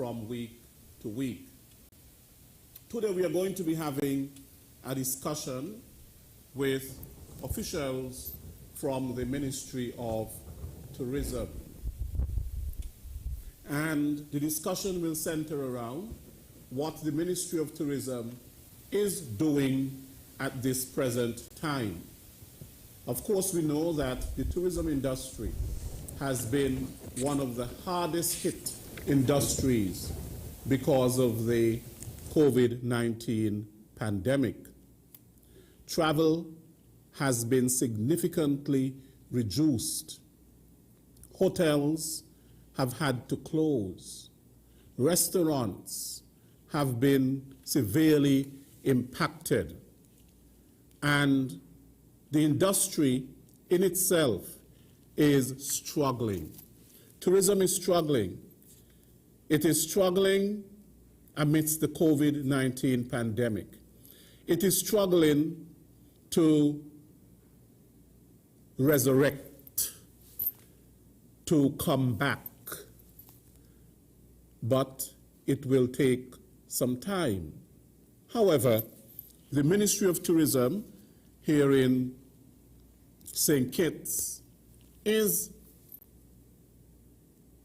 from week to week. Today we are going to be having a discussion with officials from the Ministry of Tourism. And the discussion will center around what the Ministry of Tourism is doing at this present time. Of course, we know that the tourism industry has been one of the hardest hit industries because of the COVID-19 pandemic. Travel has been significantly reduced. Hotels have had to close. Restaurants have been severely impacted. And the industry in itself is struggling. Tourism is struggling. It is struggling amidst the COVID-19 pandemic. It is struggling to resurrect, to come back. But it will take some time. However, the Ministry of Tourism here in St. Kitts is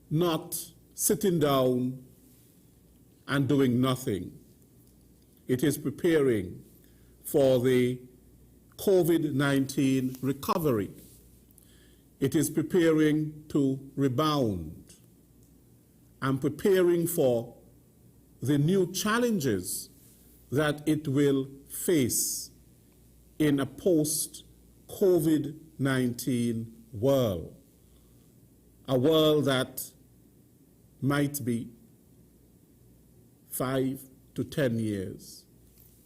not sitting down and doing nothing. It is preparing for the COVID-19 recovery. It is preparing to rebound and preparing for the new challenges that it will face in a post-COVID-19 world, a world that might be 5 to 10 years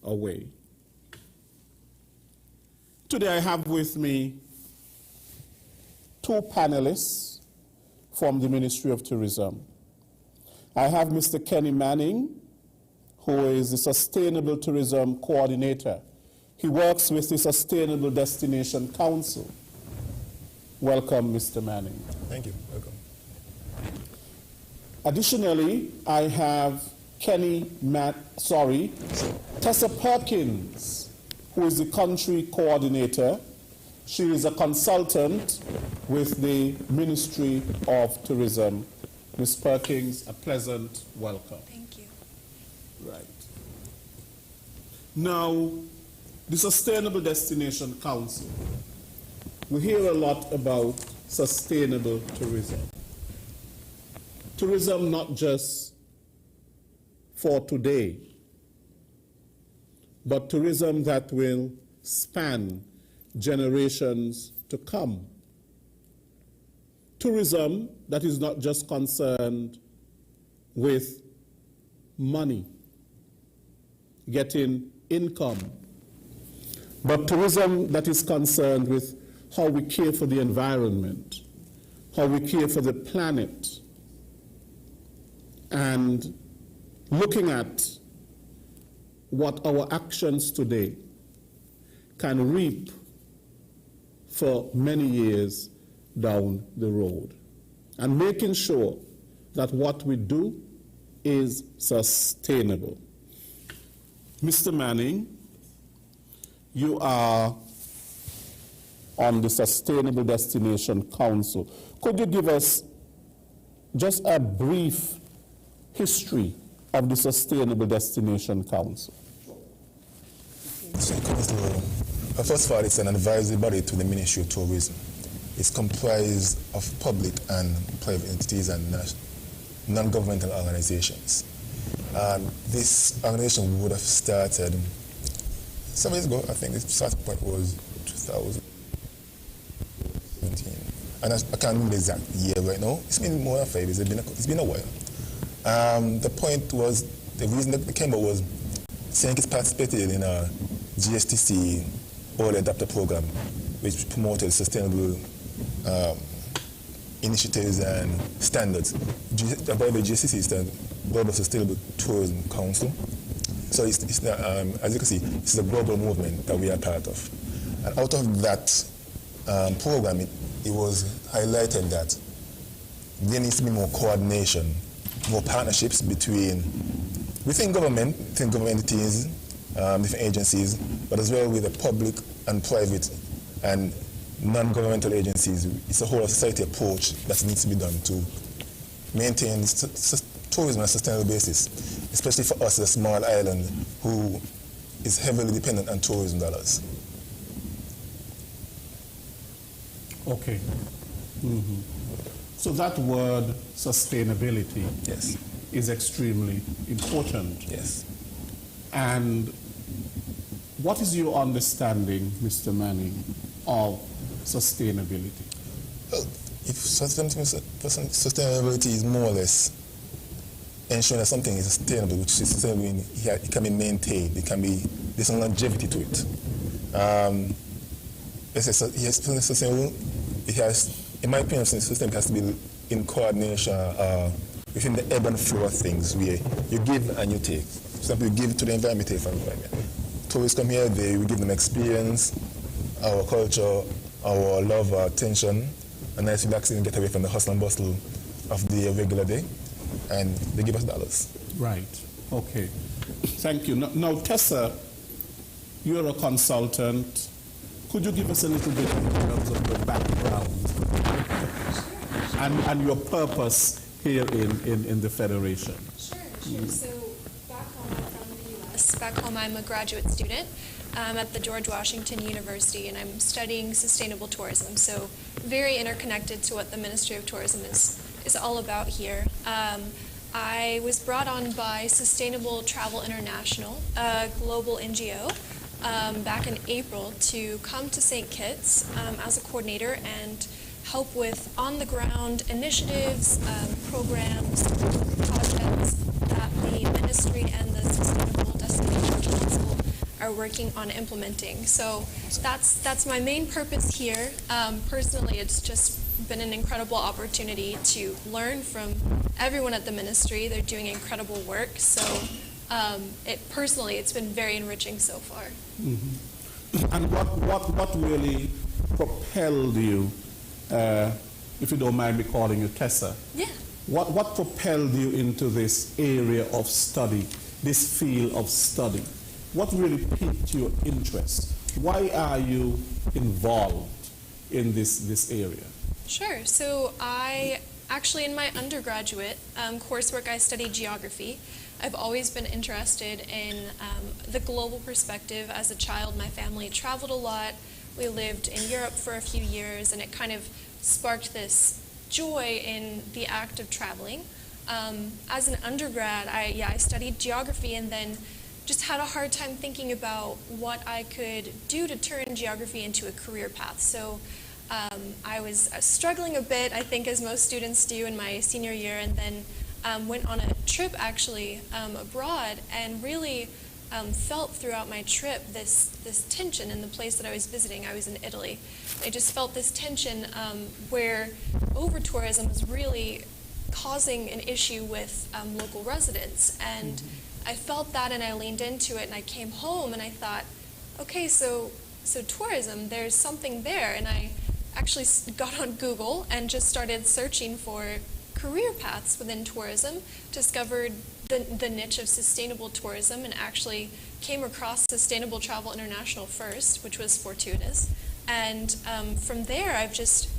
away. Today I have with me two panelists from the Ministry of Tourism. I have Mr. Kenny Manning, who is the Sustainable Tourism Coordinator. He works with the Sustainable Destination Council. Welcome, Mr. Manning. Thank you. Welcome. Additionally, I have Tessa Perkins, who is the country coordinator. She is a consultant with the Ministry of Tourism. Ms. Perkins, a pleasant welcome. Thank you. Right. Now, the Sustainable Destination Council. We hear a lot about sustainable tourism. Tourism not just for today, but tourism that will span generations to come. Tourism that is not just concerned with money, getting income, but tourism that is concerned with how we care for the environment, how we care for the planet, and looking at what our actions today can reap for many years down the road, and making sure that what we do is sustainable. Mr. Manning, you are on the Sustainable Destination Council. Could you give us just a brief history of the Sustainable Destination Council? First of all, it's an advisory body to the Ministry of Tourism. It's comprised of public and private entities and non-governmental organizations. This organization would have started some years ago. I think the start point was 2017. And I can't remember the exact year right now. It's been more than 5 years. It's been a while. The point was, the reason that it came about was St. Kitts participated in a GSTC Early Adapter Program, which promoted sustainable initiatives and standards. About the GSTC is the Global Sustainable Tourism Council. So it's as you can see, it's a global movement that we are part of. And out of that program, it was highlighted that there needs to be more coordination more partnerships within government entities, different agencies, but as well with the public and private and non-governmental agencies. It's a whole society approach that needs to be done to maintain tourism on a sustainable basis, especially for us, a small island who is heavily dependent on tourism dollars. Okay. Mm-hmm. So that word sustainability Yes. is extremely important. Yes. And what is your understanding, Mr. Manning, of sustainability? Well, if sustainability is more or less ensuring that something is sustainable, which is sustainable, it can be maintained, there's some longevity to it. Sustainable, it has, in my opinion, the system has to be in coordination within the ebb and flow of things, where you give and you take. For example, you give to the environment, take from the environment. Tourists come here, we give them experience, our culture, our love, our attention, a nice relaxing and get away from the hustle and bustle of the regular day, and they give us dollars. Right. Okay. Thank you. Now, Tessa, you're a consultant. Could you give us a little bit in terms of your background and your purpose here in the Federation? Sure. So back home, I'm from the U.S. Back home, I'm a graduate student at the George Washington University, and I'm studying sustainable tourism. So very interconnected to what the Ministry of Tourism is all about here. I was brought on by Sustainable Travel International, a global NGO, back in April to come to St. Kitts as a coordinator and help with on-the-ground initiatives, programs, projects that the ministry and the Sustainable Destination Council are working on implementing. So that's my main purpose here. Personally, it's just been an incredible opportunity to learn from everyone at the ministry. They're doing incredible work. So it's been very enriching so far. Mm-hmm. And what really propelled you, if you don't mind me calling you Tessa? Yeah. What propelled you into this area of study, this field of study? What really piqued your interest? Why are you involved in this area? Sure. So I actually, in my undergraduate coursework, I studied geography. I've always been interested in the global perspective. As a child, my family traveled a lot. We lived in Europe for a few years, and it kind of sparked this joy in the act of traveling. As an undergrad, I studied geography and then just had a hard time thinking about what I could do to turn geography into a career path. So I was struggling a bit, I think, as most students do in my senior year, and then went on a trip actually abroad and really felt throughout my trip this tension in the place that I was visiting. I was in Italy. I just felt this tension where over-tourism was really causing an issue with local residents. And I felt that and I leaned into it, and I came home and I thought, okay, so tourism, there's something there. And I actually got on Google and just started searching for career paths within tourism, discovered the niche of sustainable tourism, and actually came across Sustainable Travel International first, which was fortuitous. And from there, I've just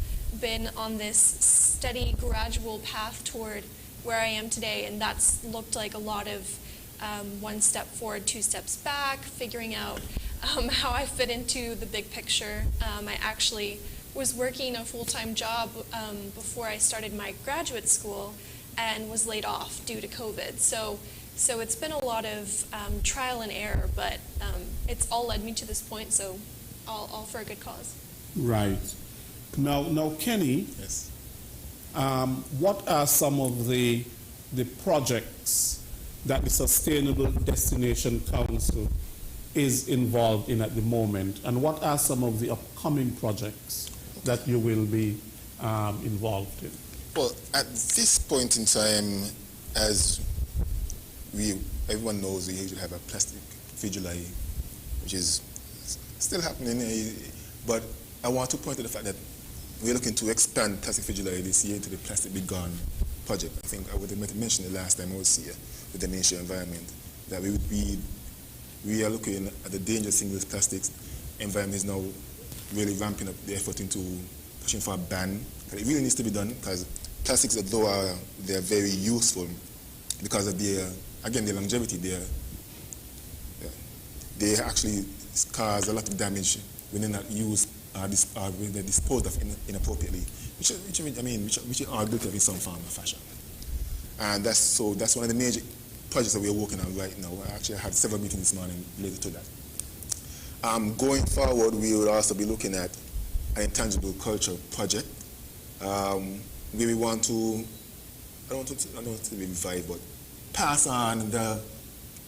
been on this steady, gradual path toward where I am today, and that's looked like a lot of one step forward, two steps back, figuring out how I fit into the big picture. I actually was working a full-time job before I started my graduate school and was laid off due to COVID. So it's been a lot of trial and error, but it's all led me to this point, so all for a good cause. Right. Now, Kenny, Yes. what are some of the projects that the Sustainable Destination Council is involved in at the moment, and what are some of the upcoming projects that you will be involved in? Well, at this point in time, as everyone knows, we usually have a plastic free July, which is still happening, but I want to point to the fact that we're looking to expand Plastic Free July this year into the Plastic Be Gone project. I think I would have mentioned it last time I was here with the Ministry of Environment, that we are looking at the dangerous single-use plastics. Environment is now really ramping up the effort into pushing for a ban. It really needs to be done because plastics, although they're very useful because of their longevity, they actually cause a lot of damage when they're not used when they're disposed of inappropriately, which are all guilty of in some form or fashion. And that's one of the major projects that we're working on right now. I actually had several meetings this morning related to that. Going forward, we will also be looking at an intangible culture project where we want to, I don't want to be revive, but pass on the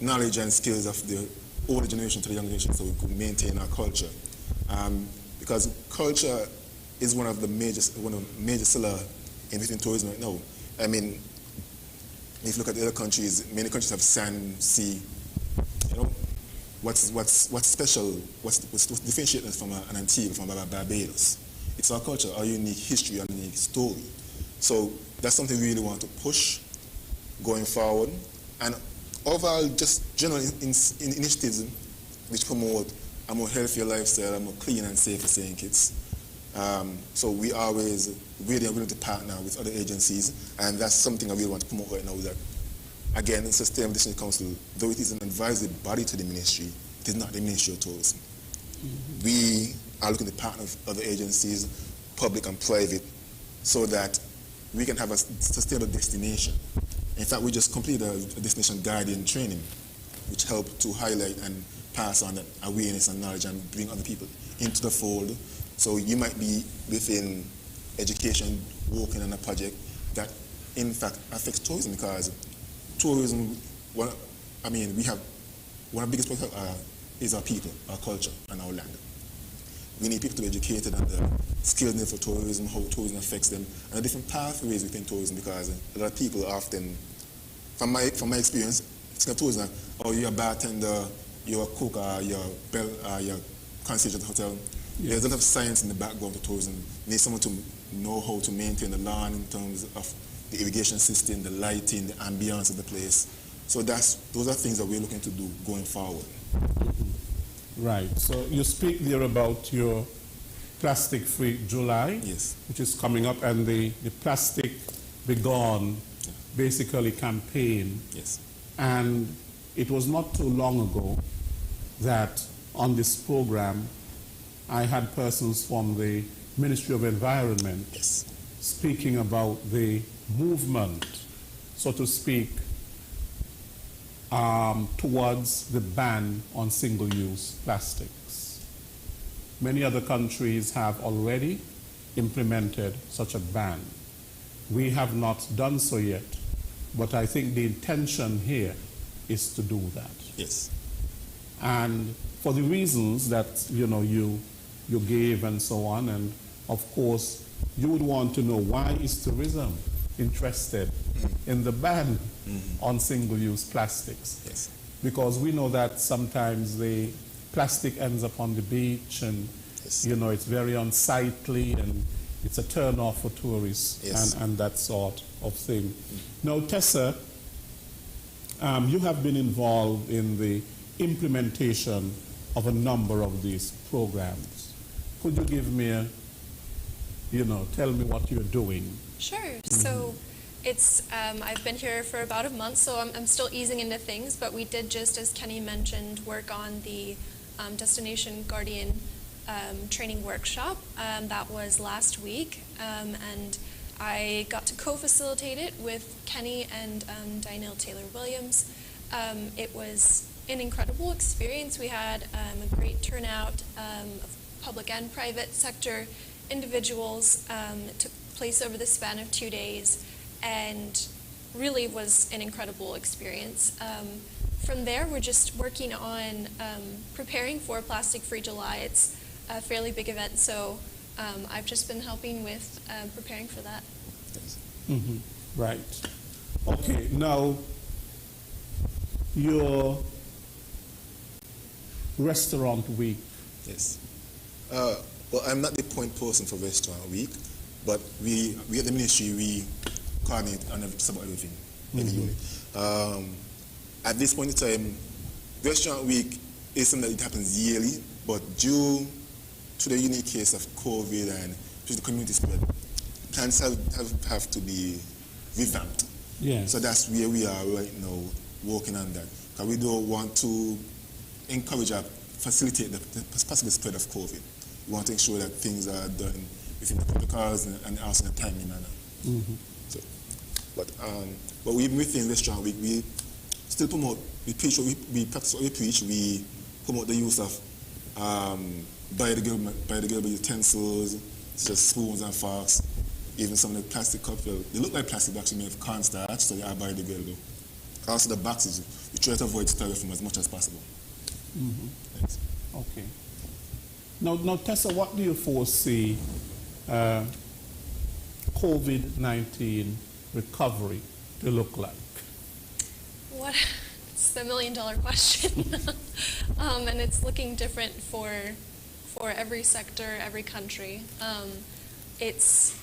knowledge and skills of the older generation to the younger generation so we could maintain our culture. Because culture is one of the major seller in within tourism right now. I mean, if you look at the other countries, many countries have sand, sea. You know, what's special? What's differentiating us from an Antigua, from Barbados? It's our culture, our unique history, our unique story. So that's something we really want to push going forward. And overall, just general initiatives which promote a more healthier lifestyle, a more clean and safer St. Kitts. So we always really are willing to partner with other agencies, and that's something I really want to promote right now. That again, the Sustainable Destination Council, though it is an advisory body to the ministry, it is not the Ministry of Tourism. Mm-hmm. We are looking to partner with other agencies, public and private, so that we can have a sustainable destination. In fact, we just completed a destination guardian training, which helped to highlight and pass on that awareness and knowledge and bring other people into the fold. So you might be within education working on a project that in fact affects tourism, because tourism, we have one of the biggest problems is our people, our culture, and our land. We need people to be educated on the skills needed for tourism, how tourism affects them, and the different pathways within tourism, because a lot of people often, from my experience, it's not tourism, you're a bartender, you're a cook, you're concierge at the hotel. Yes. There's a lot of science in the background of tourism. You need someone to know how to maintain the lawn in terms of the irrigation system, the lighting, the ambience of the place. So those are things that we're looking to do going forward. Mm-hmm. Right. So you speak there about your Plastic-Free July, yes, which is coming up, and the Plastic Be Gone basically campaign. Yes. And it was not too long ago that on this program I had persons from the Ministry of Environment speaking about the movement, so to speak, towards the ban on single-use plastics. Many other countries have already implemented such a ban. We have not done so yet, but I think the intention here is to do that. Yes. And for the reasons that you gave and so on, and of course you would want to know, why is tourism interested in the ban on single-use plastics? Yes. Because we know that sometimes the plastic ends up on the beach, and it's very unsightly, and it's a turn-off for tourists, and that sort of thing. Now, Tessa, you have been involved in the implementation of a number of these programs. Could you give me tell me what you're doing? Sure. So it's, I've been here for about a month, so I'm still easing into things, but we did just, as Kenny mentioned, work on the Destination Guardian training workshop. That was last week, and I got to co-facilitate it with Kenny and Danielle Taylor-Williams. It was an incredible experience. We had a great turnout of public and private sector individuals. It took place over the span of 2 days, and really was an incredible experience. From there, we're just working on preparing for Plastic-Free July. It's a fairly big event, so I've just been helping with preparing for that. Mm-hmm. Right. Okay, now your restaurant week. Yes. Well, I'm not the point person for Restaurant Week, but we at the ministry, we coordinate on everything every unit. At this point in time, Restaurant Week is something that happens yearly, but due to the unique case of COVID and to the community spread, plans have to be revamped. Yes. So that's where we are right now, working on that. Because we don't want to encourage or facilitate the possible spread of COVID. We want to ensure that things are done within the protocols and also in a timely manner. So, but even within Restaurant Week, we still promote, we practice what we preach. We promote the use of biodegradable utensils, such as spoons and forks, even some of the plastic cups. Well, they look like plastic, but actually made of cornstarch, so they are biodegradable. Also the boxes, we try to avoid styrofoam as much as possible. Thanks. Okay. Now, Tessa, what do you foresee COVID-19 recovery to look like? What? It's the million-dollar question, and it's looking different for every sector, every country. It's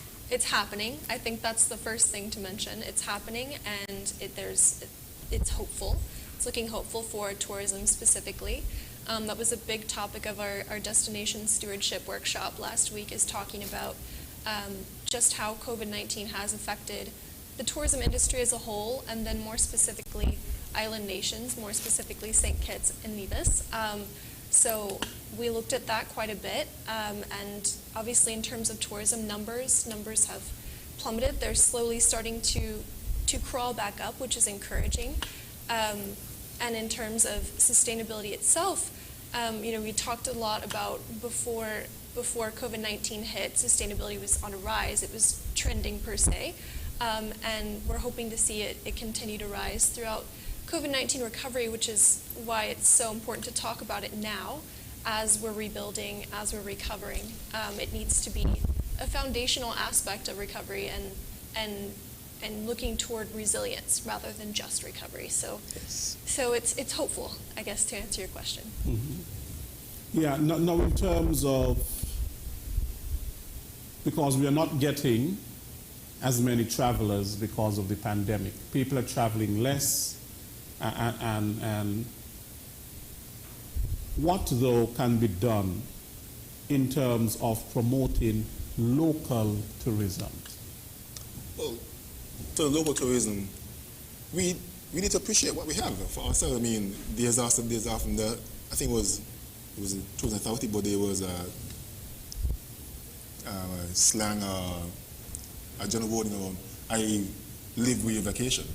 happening. I think that's the first thing to mention. It's happening, and it's hopeful. It's looking hopeful for tourism specifically. That was a big topic of our destination stewardship workshop last week, is talking about just how COVID-19 has affected the tourism industry as a whole, and then more specifically island nations, more specifically St. Kitts and Nevis. So we looked at that quite a bit, and obviously in terms of tourism numbers have plummeted. They're slowly starting to crawl back up, which is encouraging. And in terms of sustainability itself, we talked a lot about before COVID-19 hit, sustainability was on a rise. It was trending per se, and we're hoping to see it continue to rise throughout COVID-19 recovery, which is why it's so important to talk about it now as we're rebuilding, as we're recovering. It needs to be a foundational aspect of recovery and looking toward resilience rather than just recovery. So, Yes. so it's hopeful, I guess, to answer your question. Yeah, now in terms of, because we are not getting as many travelers because of the pandemic. People are traveling less, and what though can be done in terms of promoting local tourism? Well, for local tourism, we need to appreciate what we have for ourselves. I mean, there's often the, I think it was in 2030, but there was a slang, a general word, I live where you vacation.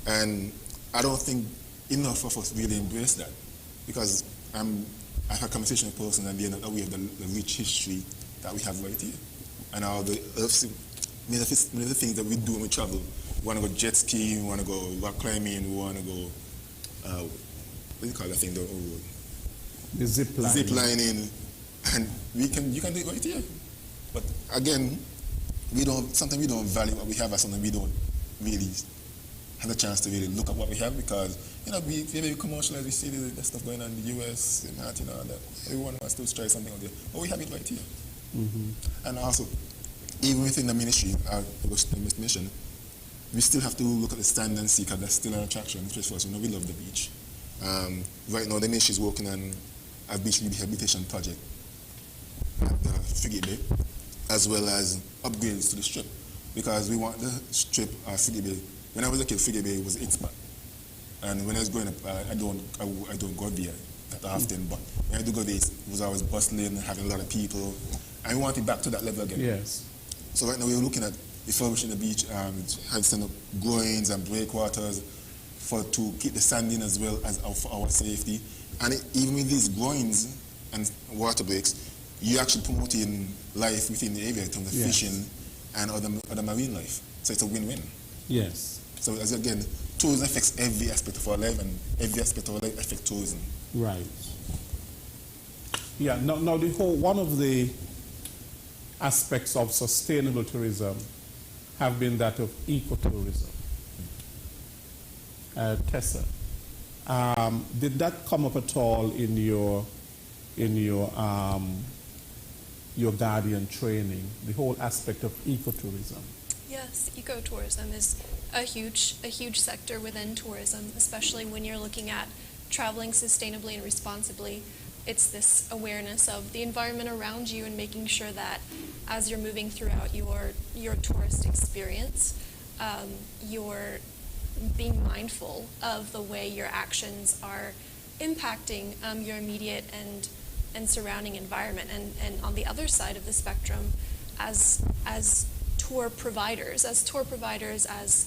And I don't think enough of us really embrace that, because I've had a conversation with a person and they're not aware of the rich history that we have right here. And all the many of the things that we do when we travel. We want to go jet skiing, we want to go rock climbing, we want to go, what do you call that thing? The zip lining. Zip lining, and you can do it right here. But again, sometimes we don't value what we have as something we don't really have a chance to really look at what we have, because we very commercialized. We see the stuff going on in the US and that, that everyone wants to try something out there, but we have it right here. And also, even within the ministry, the mission, we still have to look at the stand and see, because that's still an attraction, especially for us. We love the beach. Right now, the ministry is working on a beach rehabilitation project at the Frigate Bay, as well as upgrades to the strip, because we want the strip, Frigate Bay. When I was a kid, Frigate Bay was its spot, and when I was growing up, I don't go there that often, but when I do go there, it was always bustling, having a lot of people, and we want it back to that level again. Yes. So right now we're looking at refurbishing the beach, have set up groins and breakwaters to keep the sand in, as well as for our safety. And even with these groins and water breaks, you're actually promoting life within the area in terms of fishing and other marine life. So it's a win-win. Yes. So as again, tourism affects every aspect of our life, and every aspect of our life affects tourism. Right. Yeah. Now one of the aspects of sustainable tourism have been that of ecotourism. Tessa, did that come up at all in your Guardian training, the whole aspect of ecotourism? Yes, ecotourism is a huge sector within tourism, especially when you're looking at traveling sustainably and responsibly. It's this awareness of the environment around you and making sure that as you're moving throughout your tourist experience, you're being mindful of the way your actions are impacting your immediate and surrounding environment. And on the other side of the spectrum, as tour providers, as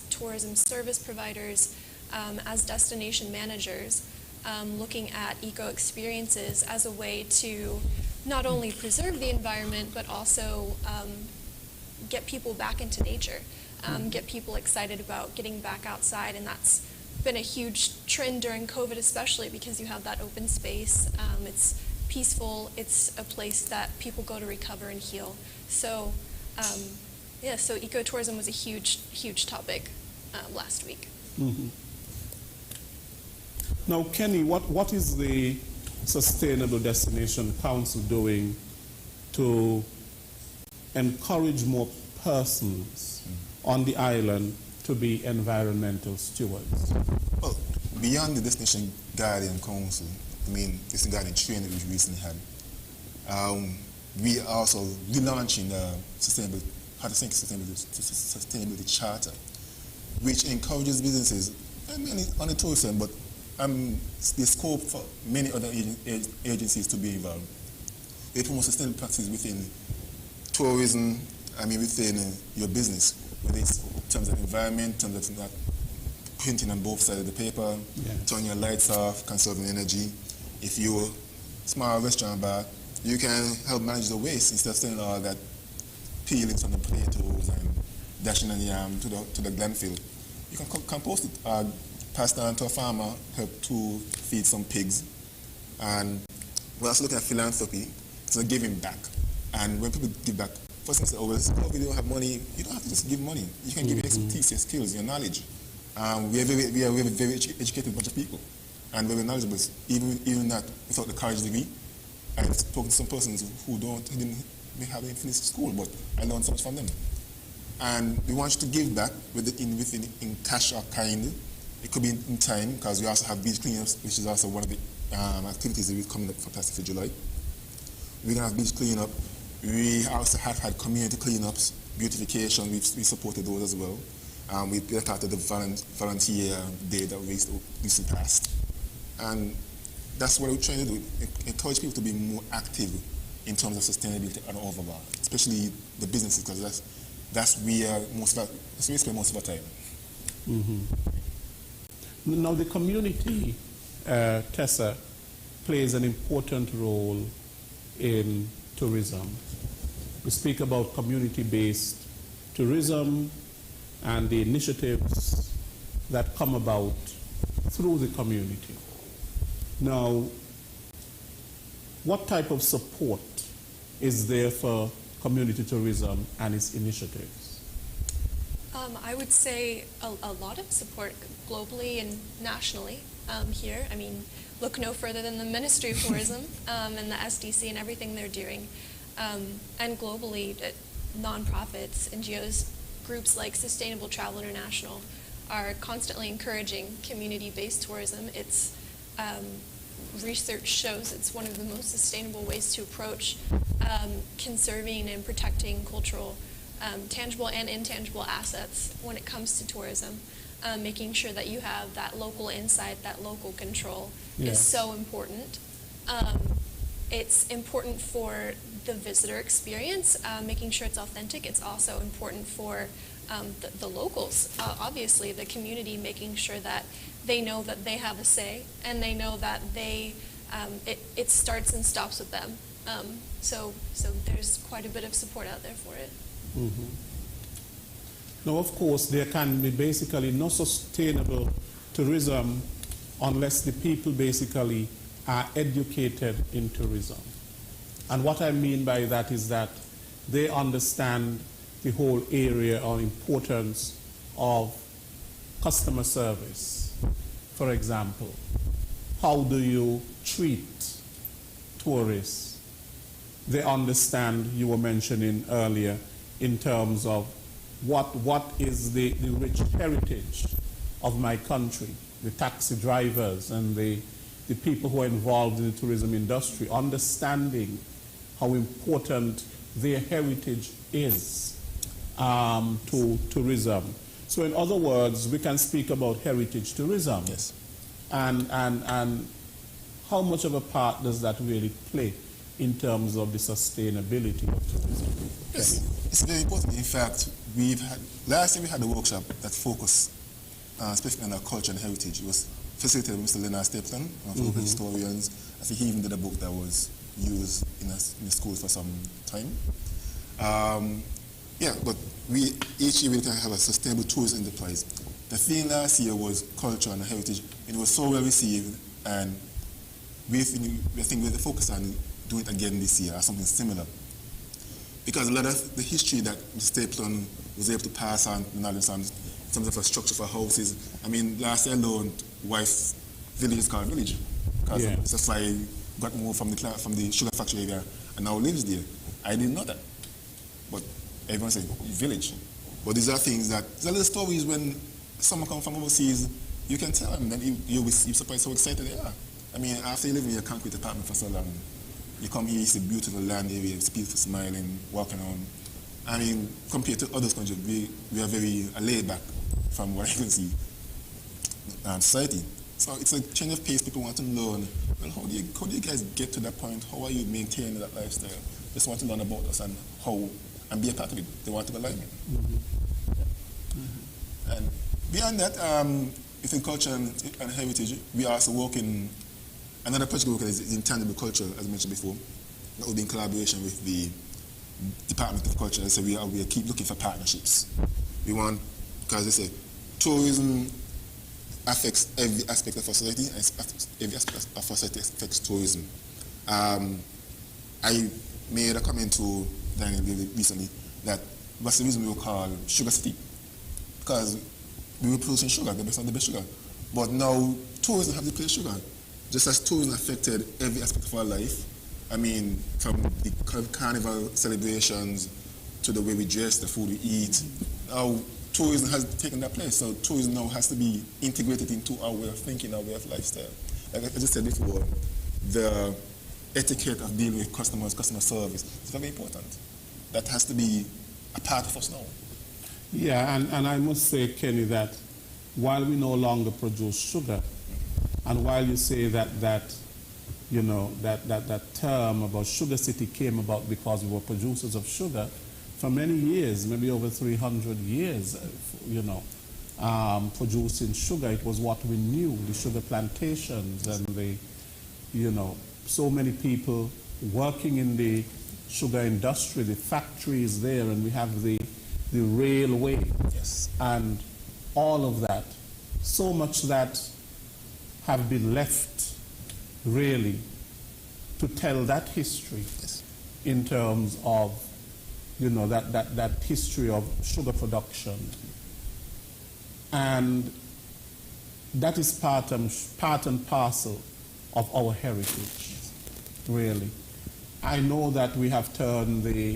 tourism service providers, as destination managers, looking at eco experiences as a way to not only preserve the environment but also get people back into nature, get people excited about getting back outside, and that's been a huge trend during COVID, especially because you have that open space. It's peaceful. It's a place that people go to recover and heal. So, so ecotourism was a huge topic last week. Mm-hmm. Now, Kenny, what is the Sustainable Destination Council doing to encourage more persons on the island to be environmental stewards? Well, beyond the Destination Guardian Council, I mean, this guardian training which we recently had, we are also relaunching the Sustainability Charter, which encourages businesses, I mean, on the tourism, but the scope for many other agencies to be involved. They promote sustainable practices within tourism, within your business, whether it's in terms of environment, in terms of not printing on both sides of the paper, turning your lights off, conserving energy. If you're a small restaurant bar, you can help manage the waste instead of sending all that peelings from the potatoes and dashing the yam to the landfill. You can compost it, pass it on to a farmer, help to feed some pigs. And we're also looking at philanthropy, so giving back. And when people give back, first thing they say, oh, well, we don't have money. You don't have to just give money. You can give your expertise, your skills, your knowledge. We are a very educated bunch of people, and very knowledgeable. Even that, without the college degree, I've spoken to some persons who didn't have any finished school, but I learned so much from them. And we want you to give back, in cash or kind. It could be in time, because we also have beach cleanups, which is also one of the activities that we're coming up for Plastic for July. We're going to have beach cleanup. We also have had community cleanups, beautification. We supported those as well. We started the volunteer day that we recently passed. And that's what we're trying to do, encourage people to be more active in terms of sustainability and overall, especially the businesses, because that's where we spend most of our time. Mm-hmm. Now, the community, Tessa, plays an important role in tourism. We speak about community-based tourism and the initiatives that come about through the community. Now, what type of support is there for community tourism and its initiatives? I would say a lot of support globally and nationally here. I mean, look no further than the Ministry of Tourism and the SDC and everything they're doing. And globally, nonprofits, NGOs, groups like Sustainable Travel International are constantly encouraging community-based tourism. It's research shows it's one of the most sustainable ways to approach conserving and protecting cultural, tangible and intangible assets when it comes to tourism. Making sure that you have that local insight, that local control is so important. It's important for the visitor experience, making sure it's authentic. It's also important for the locals, obviously the community, making sure that they know that they have a say and they know that it starts and stops with them. So there's quite a bit of support out there for it. Mm-hmm. Now, of course, there can be basically no sustainable tourism unless the people basically are educated in tourism. And what I mean by that is that they understand the whole area or importance of customer service. For example, how do you treat tourists? They understand, you were mentioning earlier, in terms of what is the rich heritage of my country, the taxi drivers and the people who are involved in the tourism industry, understanding how important their heritage is to tourism. So in other words, we can speak about heritage tourism. Yes. And how much of a part does that really play in terms of the sustainability of tourism? Yes, it's very important. In fact, last year we had a workshop that focused specifically on our culture and heritage. It was facilitated by Mr. Leonard Stapleton, one of the local historians. I think he even did a book that was used in the schools for some time. Yeah, but each year we can have a sustainable tourism enterprise. The theme last year was culture and heritage. It was so well received, and we think we're focused on doing it again this year or something similar. Because a lot of the history that Mr. Stapleton was able to pass on the knowledge on in terms of a structure for houses. I mean, last year alone, Wife's village is called Village. Because Mr. Fry got moved from the sugar factory area and now lives there. I didn't know that. But everyone said village. But these are things that, these are little stories when someone comes from overseas, you can tell them, then you'll be surprised how excited they are. I mean, after you live in your concrete apartment for so long, you come here, you see beautiful land area, people smiling, walking around. I mean, compared to other countries, we are very laid back from what I can see society. So it's a change of pace. People want to learn, well, how do you guys get to that point? How are you maintaining that lifestyle? Just want to learn about us and how, and be a part of it. They want to go like it. And beyond that, within culture and heritage, we are also working, another project we work on is intangible culture, as I mentioned before. That will be in collaboration with the Department of Culture. So we keep looking for partnerships. We want, because they say, tourism affects every aspect of our society, and every aspect of our society affects tourism. I made a comment to Daniel recently that what's the reason we were called Sugar City? Because we were producing sugar, the best of the best sugar. But now tourism has to play sugar. Just as tourism affected every aspect of our life, I mean, from the carnival celebrations to the way we dress, the food we eat, now tourism has taken that place. So tourism now has to be integrated into our way of thinking, our way of lifestyle. Like I just said before, the etiquette of dealing with customers, customer service is very important. That has to be a part of us now. Yeah, and I must say, Kenny, that while we no longer produce sugar, and while you say that you know, that term about Sugar City came about because we were producers of sugar, for many years, maybe over 300 years, you know, producing sugar, it was what we knew, the sugar plantations and the, you know, so many people working in the sugar industry, the factories there, and we have the railway, and all of that. So much that have been left, really, to tell that history in terms of, you know, that history of sugar production. And that is part and parcel of our heritage, really. I know that we have turned the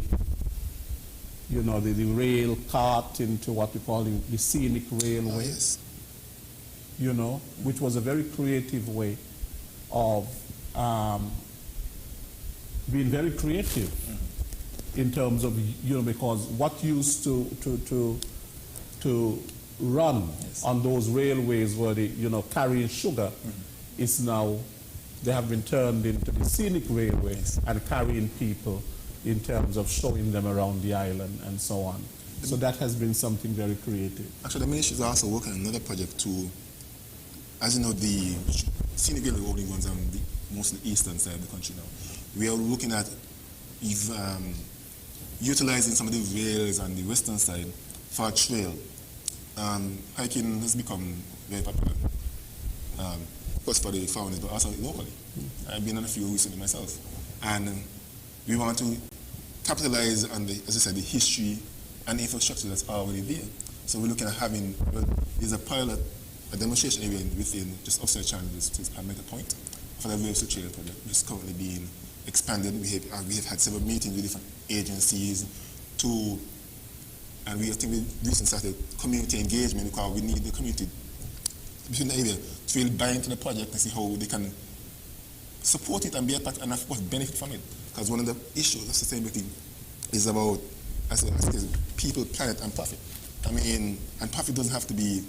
rail cart into what we call the scenic railway, you know, which was a very creative way of being very creative in terms of, you know, because what used to run on those railways were the, you know, carrying sugar is now, they have been turned into the scenic railways and carrying people in terms of showing them around the island and so on. So that has been something very creative. Actually, the ministry is also working on another project to, as you know, the scenic railway only runs on mostly the eastern side of the country now. We are looking at utilizing some of the rails on the western side for a trail. Hiking has become very popular, of course for the foreigners, but also locally. I've been on a few recently myself. And we want to capitalize on, as I said, the history and infrastructure that's already there. So we're looking at having, there's a pilot, a demonstration area within just upstairs challenges to Palmetto Point for the Rails to Trail project, which is currently being expanded. We have had several meetings with different agencies to And we think we recently started community engagement because we need the community within the area to really buy into the project and see how they can support it and be a part and of course benefit from it. Because one of the issues of sustainability is about, as I said, people, planet, and profit. I mean, and profit doesn't have to be,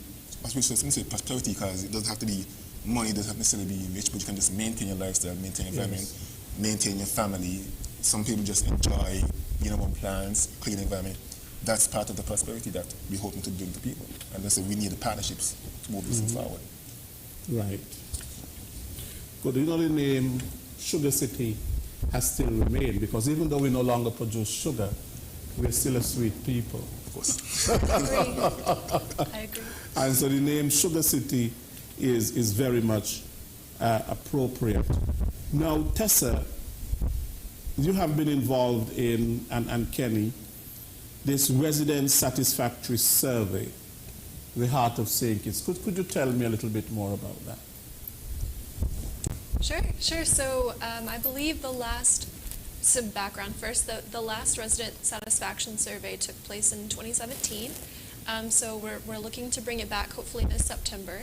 as we say, prosperity, because it doesn't have to be money, it doesn't have to necessarily be rich, but you can just maintain your lifestyle, maintain your environment, maintain your family. Some people just enjoy being among plants, clean environment. That's part of the prosperity that we're hoping to bring to people. And that's why we need the partnerships to move this forward. Right. But you know, the name Sugar City has still remained, because even though we no longer produce sugar, we're still a sweet people. Of course. I agree. And so the name Sugar City is very much appropriate. Now, Tessa, you have been involved in, and Kenny, this resident satisfactory survey, the Heart of St. Kitts. Could you tell me a little bit more about that? Sure. So I believe some background first, the last resident satisfaction survey took place in 2017. So we're looking to bring it back hopefully this September.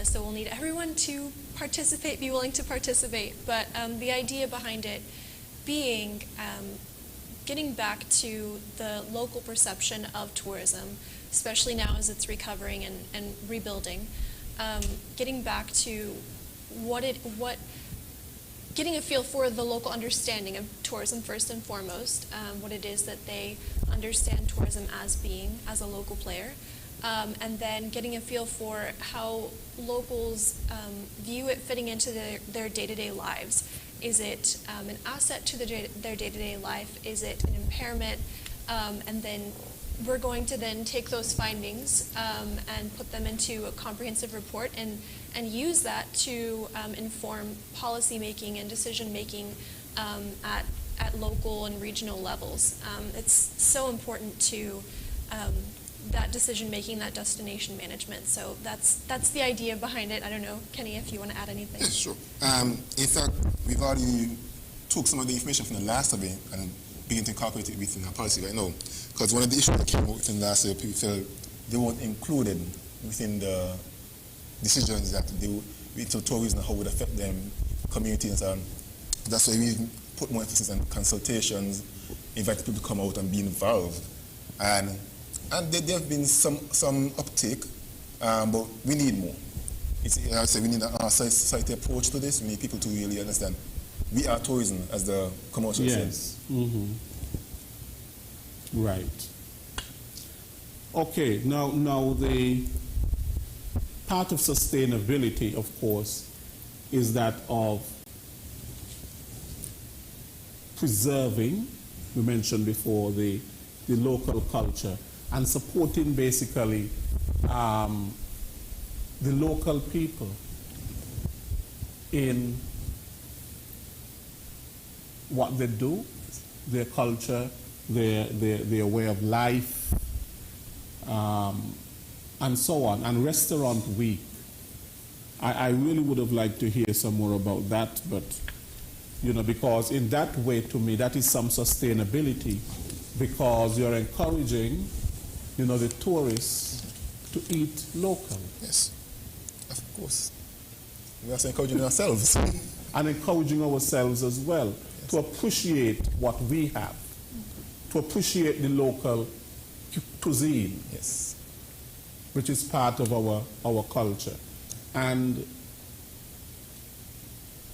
So we'll need everyone to participate, be willing to participate. But the idea behind it being getting back to the local perception of tourism, especially now as it's recovering and rebuilding, getting back to getting a feel for the local understanding of tourism first and foremost, what it is that they understand tourism as being as a local player, and then getting a feel for how locals view it fitting into their day-to-day lives. Is it an asset to their day-to-day life? Is it an impairment? And then we're going to then take those findings and put them into a comprehensive report and use that to inform policy making and decision making at local and regional levels. It's so important to that decision making, that destination management. So that's the idea behind it. I don't know, Kenny, if you want to add anything. Yes, sure. In fact, we've already took some of the information from the last survey and begin to incorporate it within our policy right now. Because one of the issues that came out within the last survey, people felt they weren't included within the decisions that they into tourism and how it would affect them, communities, and that's why we put more emphasis on consultations, invite people to come out and be involved. And there have been some uptake, but we need more. I say we need a society approach to this. We need people to really understand we are tourism, as the commercial says. Mm-hmm. Right. Okay, now the part of sustainability, of course, is that of preserving, we mentioned before, the local culture and supporting basically the local people in what they do, their culture, their way of life, and so on. And Restaurant Week, I really would have liked to hear some more about that, but because in that way, to me, that is some sustainability, because you're encouraging, the tourists to eat local. Yes, of course. We are also encouraging ourselves. And encouraging ourselves as well, yes, to appreciate what we have, to appreciate the local cuisine, yes, which is part of our culture. And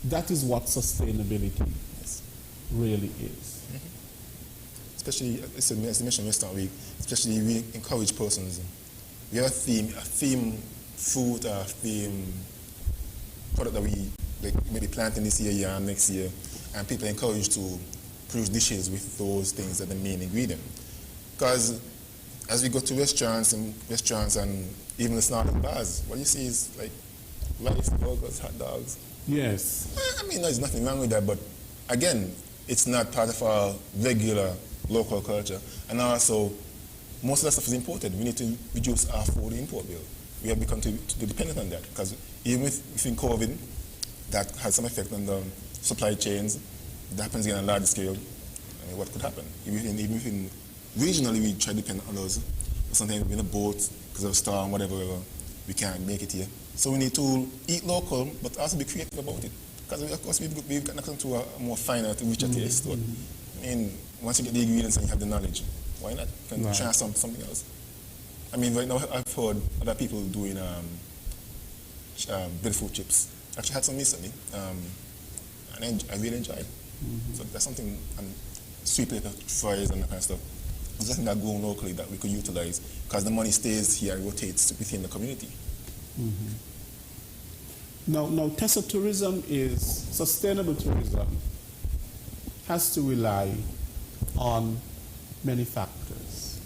that is what sustainability really is. Mm-hmm. Especially, as I mentioned Restaurant Week, especially we encourage persons. We have a theme fruit, a theme product that we maybe planting this year, and next year, and people are encouraged to produce dishes with those things that the main ingredient. Because as we go to restaurants and even the snarling bars, what you see is like rice, burgers, hot dogs. Yes. I mean, there's nothing wrong with that, but again, it's not part of our regular local culture. And also, most of that stuff is imported. We need to reduce our food import bill. We have become too dependent on that, because even within COVID, that has some effect on the supply chains. It happens again on a large scale. I mean, what could happen? Even within regionally we try to depend on others. Sometimes we're in a boat because of storm, whatever, we can't make it here. So we need to eat local, but also be creative about it. Because of course we've got nothing to a more finer, richer taste. I mean, once you get the ingredients and you have the knowledge, why not? You can try something else. I mean, right now I've heard other people doing breadfruit chips. Actually had some recently, and I really enjoyed it. So that's something, sweet potato fries and that kind of stuff. It's something that grown locally that we could utilize because the money stays here and rotates within the community. Now, Tessa tourism is sustainable tourism, has to rely on many factors.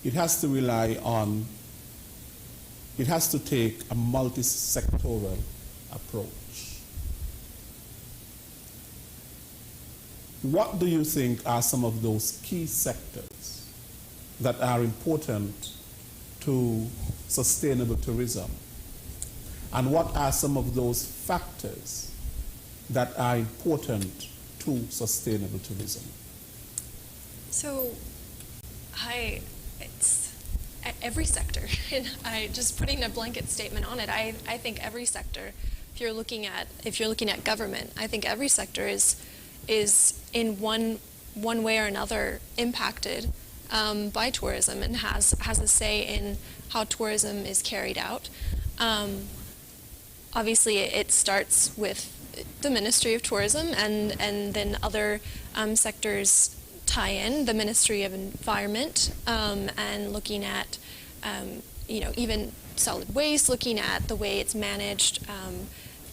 It has to rely on, it has to take a multi-sectoral approach. What do you think are some of those key sectors that are important to sustainable tourism? And what are some of those factors that are important to sustainable tourism? So, it's every sector. And just putting a blanket statement on it, I think every sector, if you're looking at government, I think every sector is in one way or another impacted by tourism and has a say in how tourism is carried out. Obviously, it starts with the Ministry of Tourism, and then other sectors tie in, the Ministry of Environment, and looking at even solid waste, looking at the way it's managed,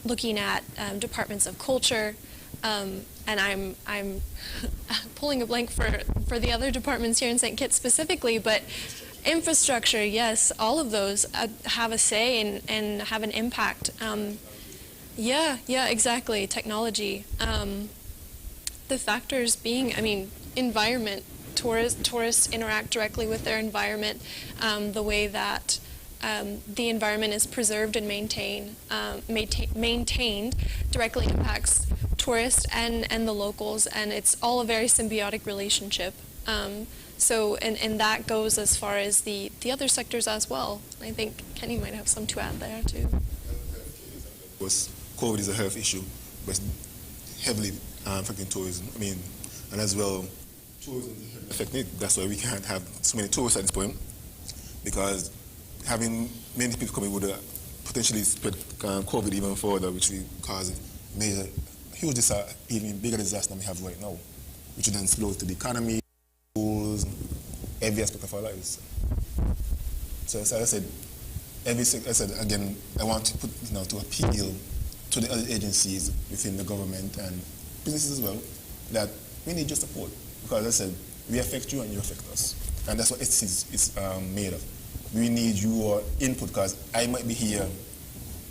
looking at departments of culture. And I'm pulling a blank for the other departments here in St. Kitts specifically, but infrastructure, yes, all of those have a say and have an impact. Yeah, exactly. Technology. The factors being, environment. Tourists interact directly with their environment. The way that the environment is preserved and maintained directly impacts tourists and the locals, and it's all a very symbiotic relationship. And that goes as far as the other sectors as well. I think Kenny might have some to add there too. Of course, COVID is a health issue, but it's heavily affecting tourism. And as well, tourism is affected. That's why we can't have so many tourists at this point, because having many people coming would potentially spread COVID even further, which will cause huge disaster, even bigger disaster than we have right now, which will then slow to the economy, schools, every aspect of our lives. So as I said, again, I want to to appeal to the other agencies within the government and businesses as well, that we need your support. Because as I said, we affect you and you affect us. And that's what it is made of. We need your input, because I might be here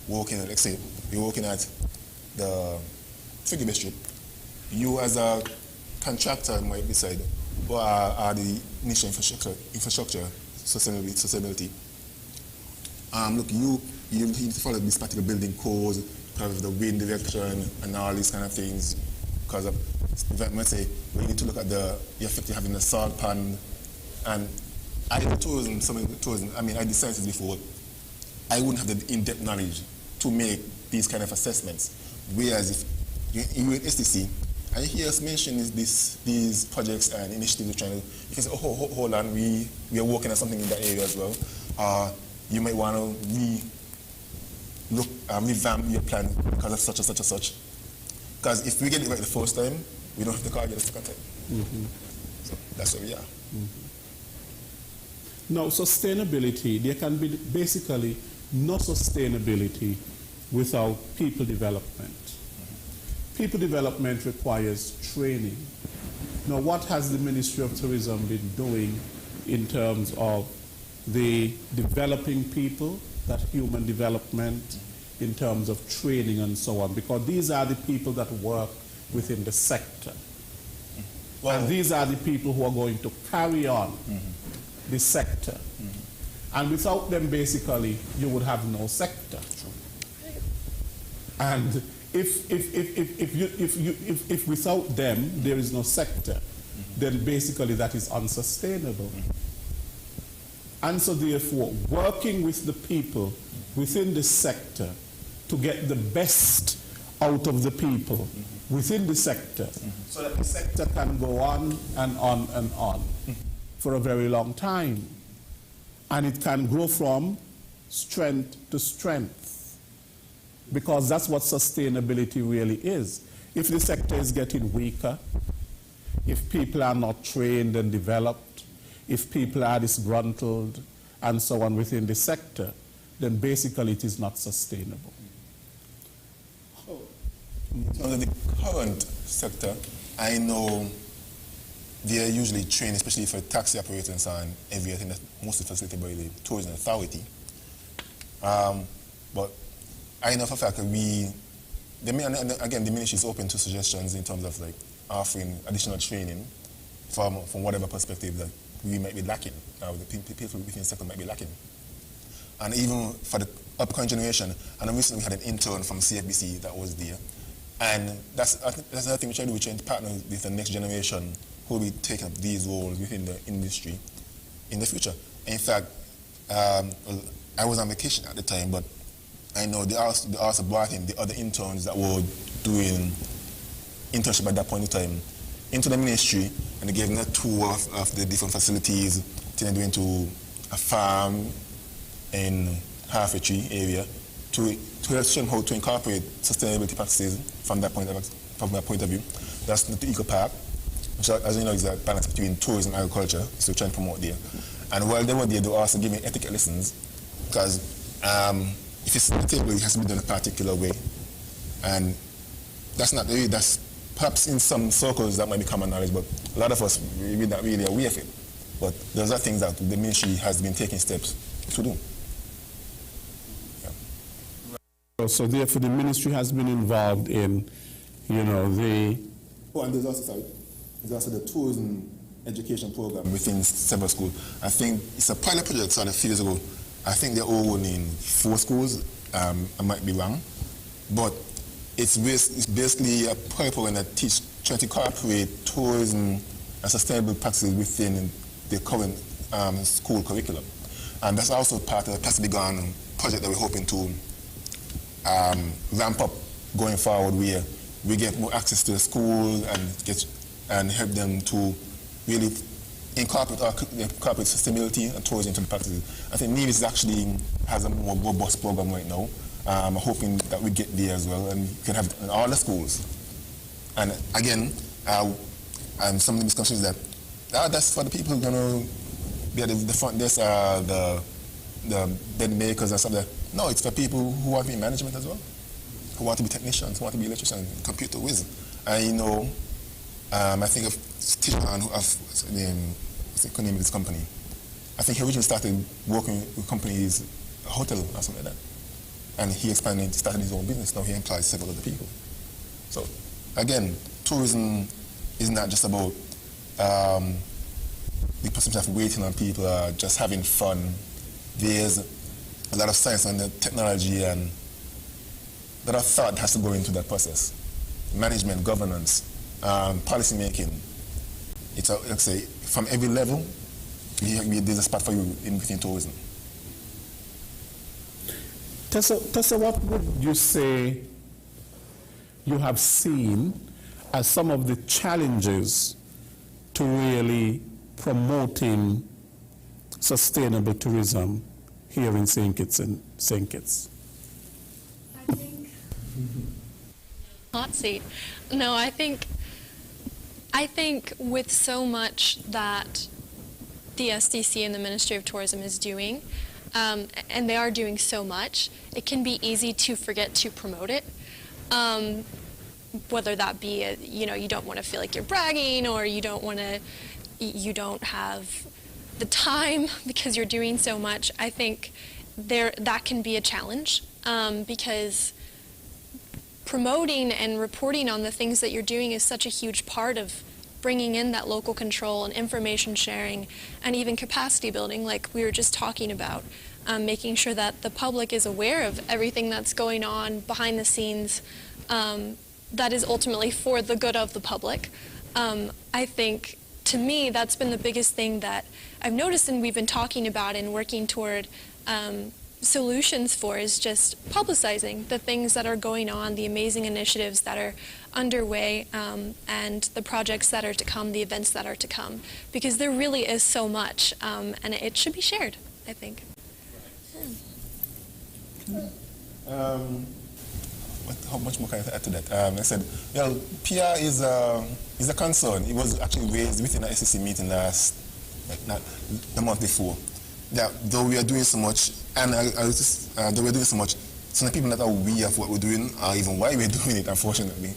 working, let's say, you're working at the Figure Strip. You as a contractor might decide what are the initial infrastructure sustainability. Look, you need to follow this particular building codes, have the wind direction and all these kind of things. Because I might say, we need to look at the effect of having a salt pan. And I did tourism, I did sciences before. I wouldn't have the in-depth knowledge to make these kind of assessments. Whereas if you're in STC, and you hear us mention these projects and initiatives we're trying to, you can say, oh, hold on, we are working on something in that area as well. You might want to revamp your plan because of such and such and such. Because if we get it right the first time, we don't have to call it a second time. So that's where we are. Now, sustainability, there can be basically no sustainability without people development. People development requires training. Now, what has the Ministry of Tourism been doing in terms of the developing people, that human development, in terms of training and so on? Because these are the people that work within the sector. Well, and these are the people who are going to carry on the sector. And without them, basically, you would have no sector. And if without them, there is no sector, then basically that is unsustainable. And so therefore, working with the people within the sector to get the best out of the people within the sector so that the sector can go on and on and on for a very long time. And it can grow from strength to strength, because that's what sustainability really is. If the sector is getting weaker, if people are not trained and developed, if people are disgruntled and so on within the sector, then basically it is not sustainable. In terms of the current sector, I know they are usually trained, especially for taxi operators and everything that's mostly facilitated by the tourism authority. But I know for a fact that again, the ministry is open to suggestions in terms of like offering additional training from whatever perspective that we might be lacking, the people within the sector might be lacking. And even for the upcoming generation, and recently we had an intern from CFBC that was there. And that's another thing we try to do, we try to partner with the next generation who will be taking up these roles within the industry in the future. In fact, I was on vacation at the time, but I know they also brought in the other interns that were doing internship at that point in time into the ministry, and they gave them a tour of the different facilities. Then they went to a farm in Harfetry area to help show them how to incorporate sustainability practices from that point of view. That's the Eco Park, which, as you know, is a balance between tourism and agriculture, so trying to promote there. And while they were there, they were also giving etiquette lessons, because if it's sustainable, it has to be done a particular way. And that's not the way, that's perhaps in some circles that might be common knowledge, but a lot of us, we're not really aware of it. But those are things that the ministry has been taking steps to do. So therefore the ministry has been involved in, the... Oh, and there's also the tourism education program within several schools. I think it's a pilot project started a few years ago. I think they're all in 4 schools. I might be wrong. But it's basically a program that trying to incorporate tourism and sustainable practices within the current school curriculum. And that's also part of the Plastic Gone project that we're hoping to ramp up going forward, where we get more access to the school and help them to really incorporate sustainability and tourism into the practices. I think Nevis actually has a more robust program right now. I'm hoping that we get there as well, and we can have it in all the schools. And again, and some of the discussions that that's for the people who are going to be at the front desk, the bed makers and stuff like that. No, it's for people who want to be in management as well, who want to be technicians, who want to be electricians, computer whiz. I know, I think of Tishan, what's the name of this company? I think he originally started working with companies, a hotel or something like that. And he expanded, started his own business. Now he employs several other people. So, again, tourism is not just about the perception of waiting on people, just having fun. There's a lot of science and the technology and a lot of thought has to go into that process. Management, governance, policy making. It's let's say from every level, there's a spot for you within tourism. Tessa, what would you say you have seen as some of the challenges to really promoting sustainable tourism here in St. Kitts and St. Kitts? I think hot seat. No, I think with so much that the SDC and the Ministry of Tourism is doing, and they are doing so much, it can be easy to forget to promote it. Whether that be, you don't want to feel like you're bragging, or you don't have the time because you're doing so much. I think that can be a challenge, because promoting and reporting on the things that you're doing is such a huge part of bringing in that local control and information sharing and even capacity building, like we were just talking about, making sure that the public is aware of everything that's going on behind the scenes that is ultimately for the good of the public. I think to me, that's been the biggest thing that I've noticed and we've been talking about and working toward solutions for, is just publicizing the things that are going on, the amazing initiatives that are underway, and the projects that are to come, the events that are to come, because there really is so much, and it should be shared, I think. How much more can I add to that? I said, well, PR is a concern. It was actually raised within the SEC meeting not the month before. That though we are doing so much, and though we're doing so much, some people that are aware of what we're doing, or even why we're doing it, unfortunately.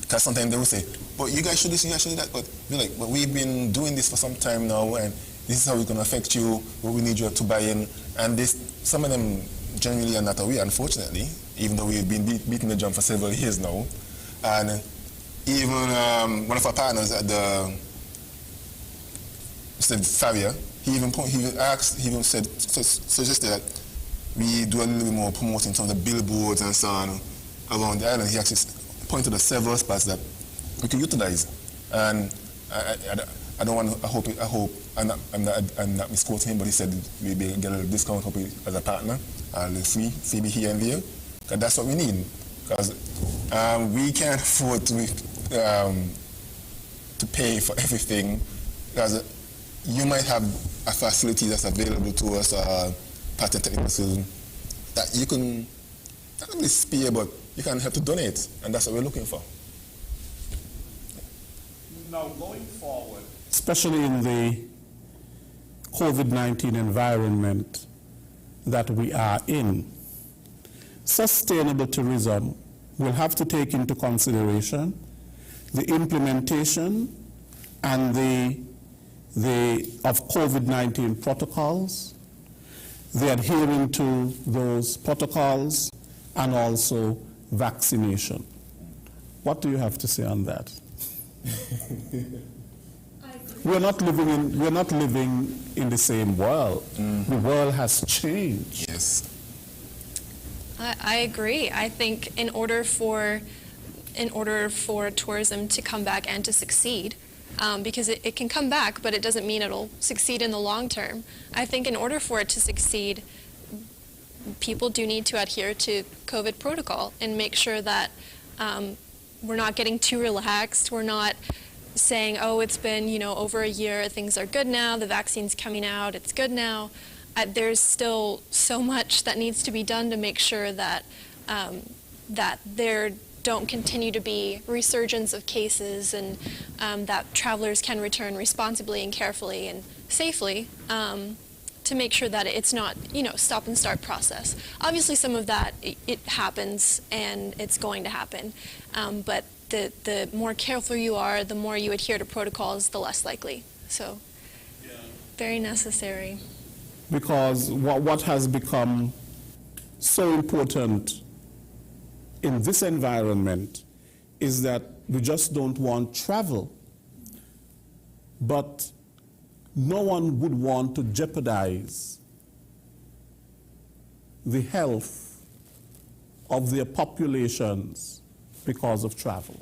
Because sometimes they will say, but you guys should this, you guys should do that. But we're like, but we've been doing this for some time now, and this is how it's going to affect you, what we need you to buy in. And some of them generally are not aware, unfortunately, even though we've been beating the drum for several years now. And even one of our partners at the Mr. Farrier, he even suggested that we do a little bit more promoting some of the billboards and so on around the island. He actually pointed to several spots that we could utilize. And I don't want to, I hope, I'm not misquoting him, but he said we'll get a little discount as a partner, a little freebie here and there, because that's what we need. Because we can't afford to pay for everything, because you might have a facility that's available to us, patent technical solution, that you can not only spare, but you can help to donate, and that's what we're looking for. Now, going forward, especially in the COVID-19 environment that we are in, sustainable tourism will have to take into consideration the implementation and of COVID-19 protocols, the adhering to those protocols, and also vaccination. What do you have to say on that? We're not living in the same world. The world has changed. Yes. I agree. I think in order for tourism to come back and to succeed, because it can come back, but it doesn't mean it'll succeed in the long term. I think in order for it to succeed, people do need to adhere to COVID protocol and make sure that we're not getting too relaxed. We're not saying, oh, it's been over a year, things are good now, the vaccine's coming out, it's good now. There's still so much that needs to be done to make sure that that there don't continue to be resurgence of cases, and that travelers can return responsibly and carefully and safely, to make sure that it's not stop and start process. Obviously some of that it happens and it's going to happen, but the more careful you are, the more you adhere to protocols, the less likely. So very necessary. Because what has become so important in this environment is that we just don't want travel. But no one would want to jeopardize the health of their populations because of travel.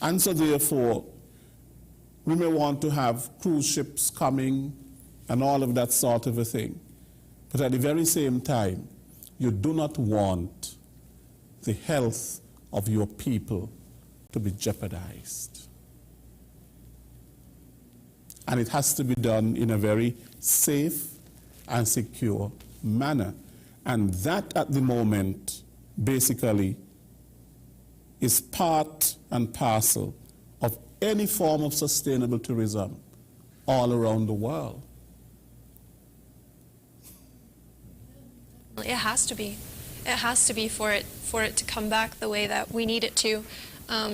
And so therefore, we may want to have cruise ships coming and all of that sort of a thing. But at the very same time, you do not want the health of your people to be jeopardized. And it has to be done in a very safe and secure manner. And that at the moment, basically, is part and parcel of any form of sustainable tourism all around the world. It has to be. It has to be for it to come back the way that we need it to,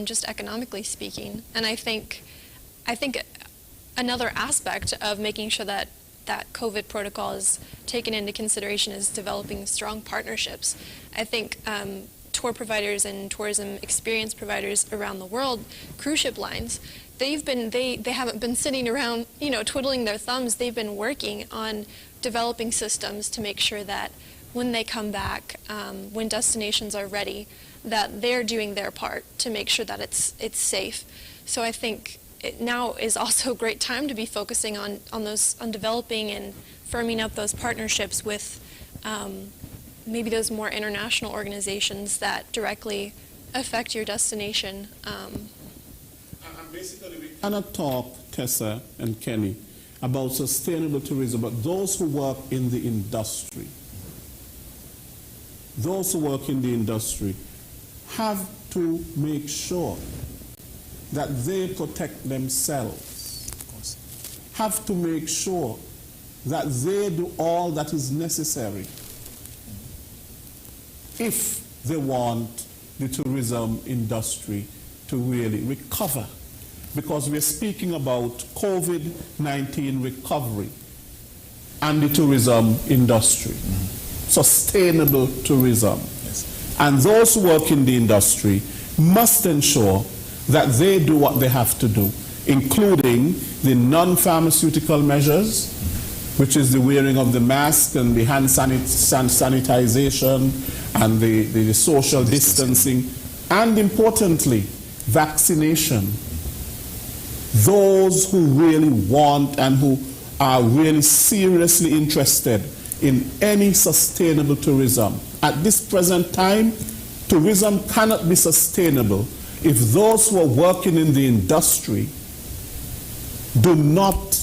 just economically speaking. And I think another aspect of making sure that COVID protocol is taken into consideration is developing strong partnerships. I think tour providers and tourism experience providers around the world, cruise ship lines, they haven't been sitting around, twiddling their thumbs. They've been working on developing systems to make sure that when they come back, when destinations are ready, that they're doing their part to make sure that it's safe. So I think now is also a great time to be focusing on developing and firming up those partnerships with maybe those more international organizations that directly affect your destination. Basically, we cannot talk, Tessa and Kenny, about sustainable tourism, but those who work in the industry, have to make sure that they protect themselves, have to make sure that they do all that is necessary if they want the tourism industry to really recover. Because we're speaking about COVID-19 recovery and the tourism industry, sustainable tourism. Yes. And those who work in the industry must ensure that they do what they have to do, including the non-pharmaceutical measures, which is the wearing of the mask and the hand sanitization and the social distancing, and importantly, vaccination. Those who really want and who are really seriously interested in any sustainable tourism. At this present time, tourism cannot be sustainable if those who are working in the industry do not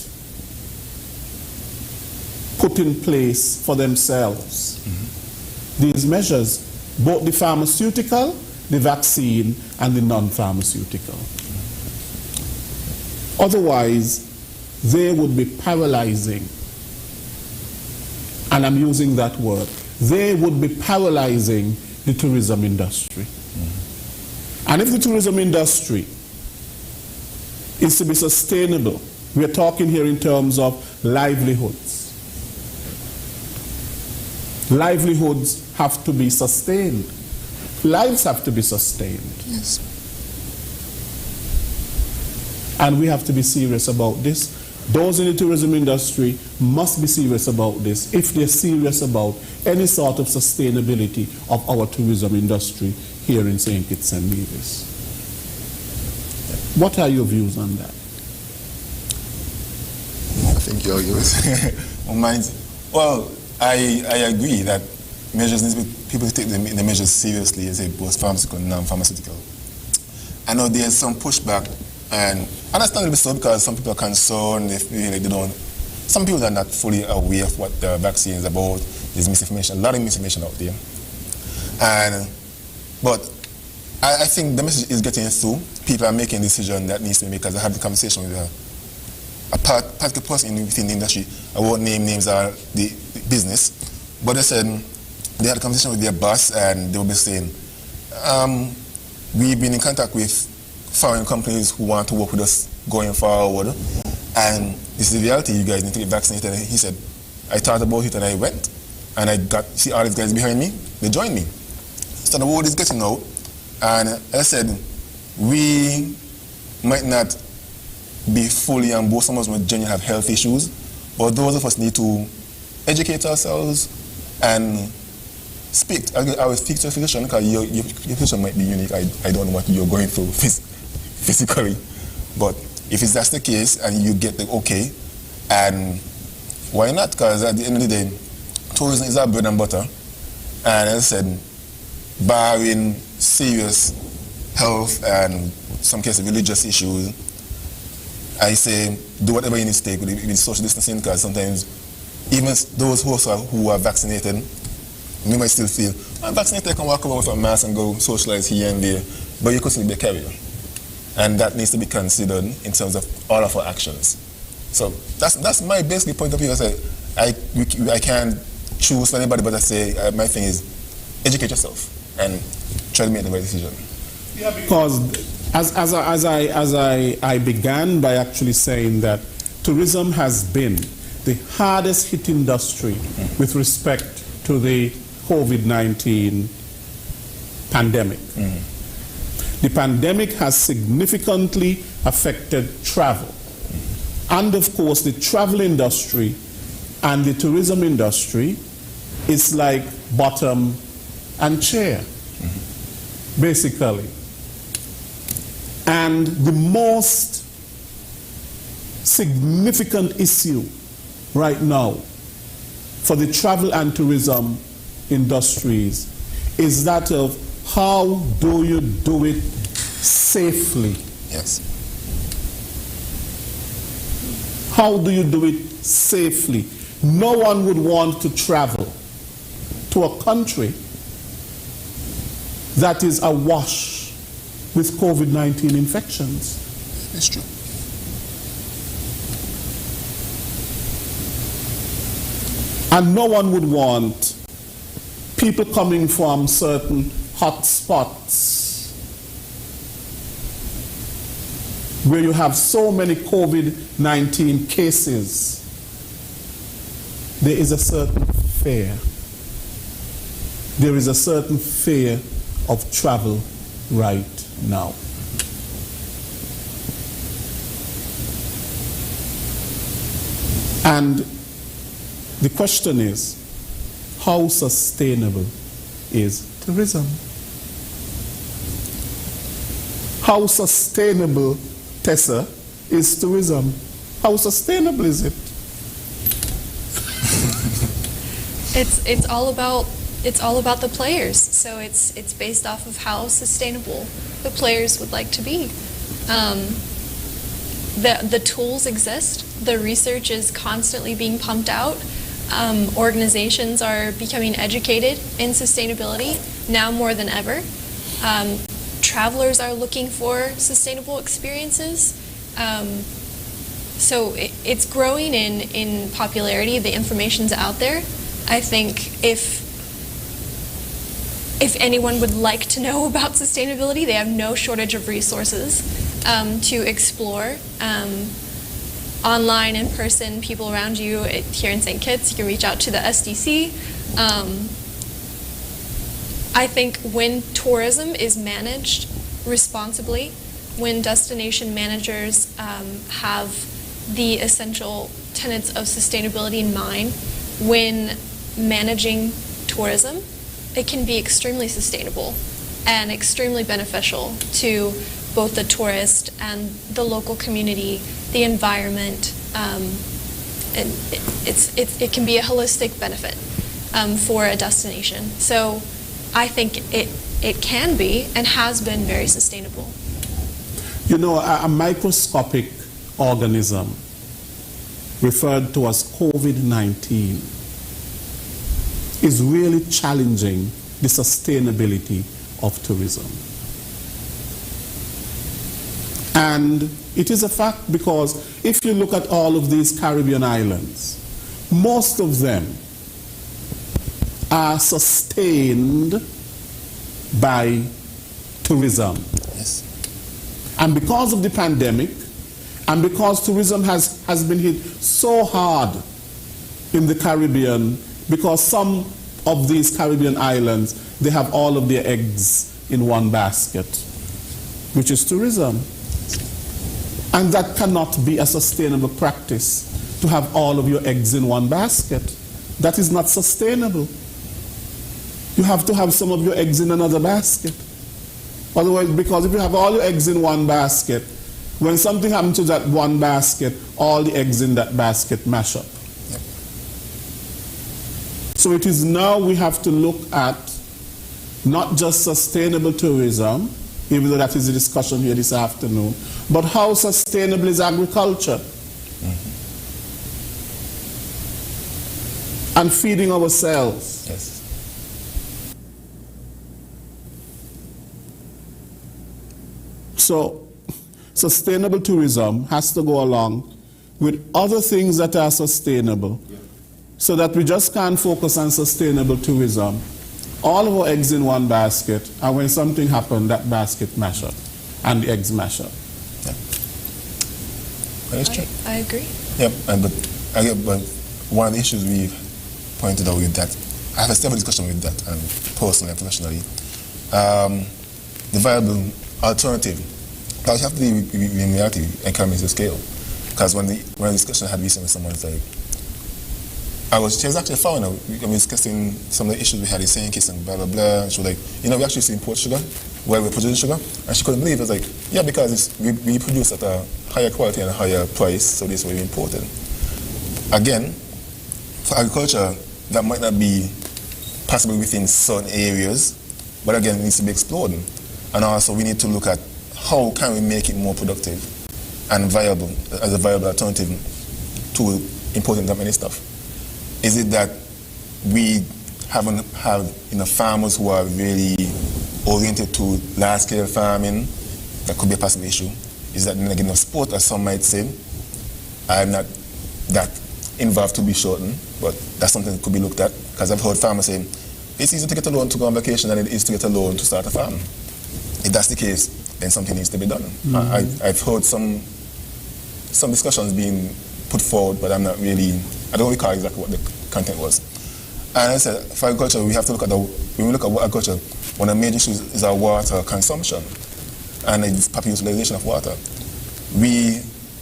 put in place for themselves these measures, both the pharmaceutical, the vaccine, and the non-pharmaceutical. Otherwise, they would be paralyzing, and I'm using that word, they would be paralyzing the tourism industry. And if the tourism industry is to be sustainable, we're talking here in terms of livelihoods. Livelihoods have to be sustained. Lives have to be sustained. Yes. And we have to be serious about this. Those in the tourism industry must be serious about this if they're serious about any sort of sustainability of our tourism industry here in St. Kitts and Nevis. What are your views on that? I think your views. Well, I agree that measures need to be, people take the measures seriously, as it both pharmaceutical and non-pharmaceutical. I know there's some pushback, and understandably so, because some people are concerned if they don't. Some people are not fully aware of what the vaccine is about. There's misinformation, a lot of misinformation out there. But I think the message is getting through. People are making a decision that needs to be made, because I had the conversation with a particular person within the industry. I won't name names or the business, but they said they had a conversation with their boss, and they will be saying, we've been in contact with foreign companies who want to work with us going forward, and this is the reality, you guys need to get vaccinated. And he said, I thought about it and I went, and I see all these guys behind me, they joined me. So the word is getting out, and I said, we might not be fully on board, some of us might genuinely have health issues, but those of us need to educate ourselves and speak. I will speak to a physician, because your physician might be unique. I don't know what you're going through physically, but if that's the case and you get the okay, and why not? Because at the end of the day, tourism is our bread and butter, and as I said, barring serious health and some cases religious issues, I say do whatever you need to take with social distancing, because sometimes even those who are vaccinated, we might still feel, I'm vaccinated, I can walk around with a mask and go socialize here and there, but you could still be a carrier. And that needs to be considered in terms of all of our actions. So that's my basic point of view. I can't choose for anybody, but I say my thing is educate yourself and try to make the right decision. Yeah, because as I began by actually saying that tourism has been the hardest hit industry with respect to the COVID-19 pandemic. The pandemic has significantly affected travel. And of course, the travel industry and the tourism industry is like bottom and chair, basically. And the most significant issue right now for the travel and tourism industries is that of how do you do it safely? Yes. How do you do it safely? No one would want to travel to a country that is awash with COVID-19 infections. It's true. And no one would want people coming from certain hot spots where you have so many COVID-19 cases. There is a certain fear. There is a certain fear of travel right now. And the question is, how sustainable is tourism? How sustainable, Tessa, is tourism? How sustainable is it? It's all about the players. So it's based off of how sustainable the players would like to be. The tools exist. The research is constantly being pumped out. Organizations are becoming educated in sustainability now more than ever. Travelers are looking for sustainable experiences. So it's growing in popularity. The information's out there. I think if anyone would like to know about sustainability, they have no shortage of resources to explore. Online, in person, people around you here in St. Kitts, you can reach out to the SDC. I think when tourism is managed responsibly, when destination managers have the essential tenets of sustainability in mind, when managing tourism, it can be extremely sustainable and extremely beneficial to both the tourist and the local community, the environment. And it can be a holistic benefit for a destination. So I think it can be and has been very sustainable. You know, a microscopic organism referred to as COVID-19 is really challenging the sustainability of tourism. And it is a fact because if you look at all of these Caribbean islands, most of them are sustained by tourism. Yes. And because of the pandemic, and because tourism has been hit so hard in the Caribbean, because some of these Caribbean islands, they have all of their eggs in one basket, which is tourism. And that cannot be a sustainable practice, to have all of your eggs in one basket. That is not sustainable. You have to have some of your eggs in another basket. Otherwise, because if you have all your eggs in one basket, when something happens to that one basket, all the eggs in that basket mash up. Yep. So it is now we have to look at not just sustainable tourism, even though that is the discussion here this afternoon, but how sustainable is agriculture? And feeding ourselves. Yes. So sustainable tourism has to go along with other things that are sustainable, so that we just can't focus on sustainable tourism. All of our eggs in one basket, and when something happens, that basket mash up, and the eggs mash up. Yeah. That is true. I agree. Yep. But one of the issues we've pointed out with that, I have a stable discussion with that, and personally and professionally, the viable alternative. But you have to be in reality, economies of scale. Because when the discussion I had recently with someone, it's like, she was actually found out, we were discussing some of the issues we had in St. Kitts and blah, blah, blah. And she was like, we actually see in Portugal, why we're producing sugar. And she couldn't believe it. I was like, yeah, because we produce at a higher quality and a higher price, so this is why we import it. Again, for agriculture, that might not be possible within certain areas, but again, it needs to be explored. And also, we need to look at how can we make it more productive and viable, as a viable alternative to importing that many stuff. Is it that we haven't have enough farmers who are really oriented to large-scale farming? That could be a possible issue. Is that not enough support, as some might say? I'm not that involved to be shortened, but that's something that could be looked at, because I've heard farmers saying, it's easier to get a loan to go on vacation than it is to get a loan to start a farm. If that's the case, then something needs to be done. I've heard some discussions being put forward, but I'm not really, I don't recall exactly what the content was. And I said, for agriculture, we have to look at when we look at agriculture, one of the major issues is our water consumption and the proper utilization of water.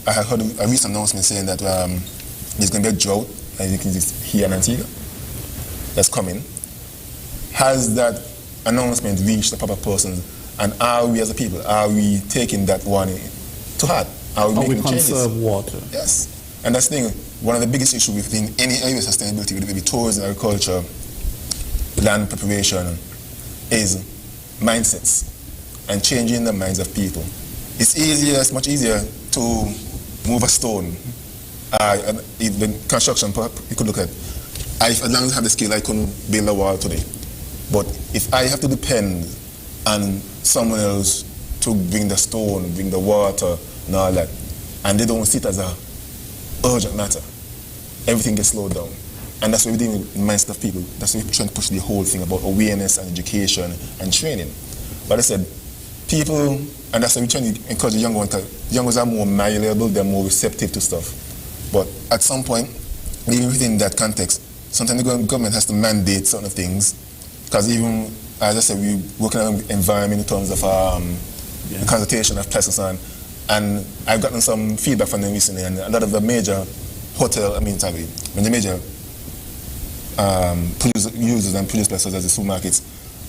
I had heard a recent announcement saying that there's going to be a drought, I think it's here in Antigua, that's coming. Has that announcement reached the proper persons? And are we as a people, are we taking that warning to heart? Are we making changes? Conserve water? Yes. And that's the thing, one of the biggest issues within any area of sustainability, whether it be tourism, agriculture, land preparation, is mindsets and changing the minds of people. It's much easier to move a stone. Even construction, you could look at, as long as I have the skill, I couldn't build a wall today. But if I have to depend on someone else to bring the stone, bring the water, and all that, and they don't see it as a urgent matter, everything gets slowed down. And that's what we're doing with the mindset of people. That's why we're trying to push the whole thing about awareness and education and training. But I said, people, and that's why we're trying to encourage the young ones, because young ones are more malleable, they're more receptive to stuff. But at some point, even within that context, sometimes the government has to mandate certain things, because even, as I said, we work in an environment in terms of the consultation of pests and so on. And I've gotten some feedback from them recently, and a lot of the major when the major users and produce places as the supermarkets,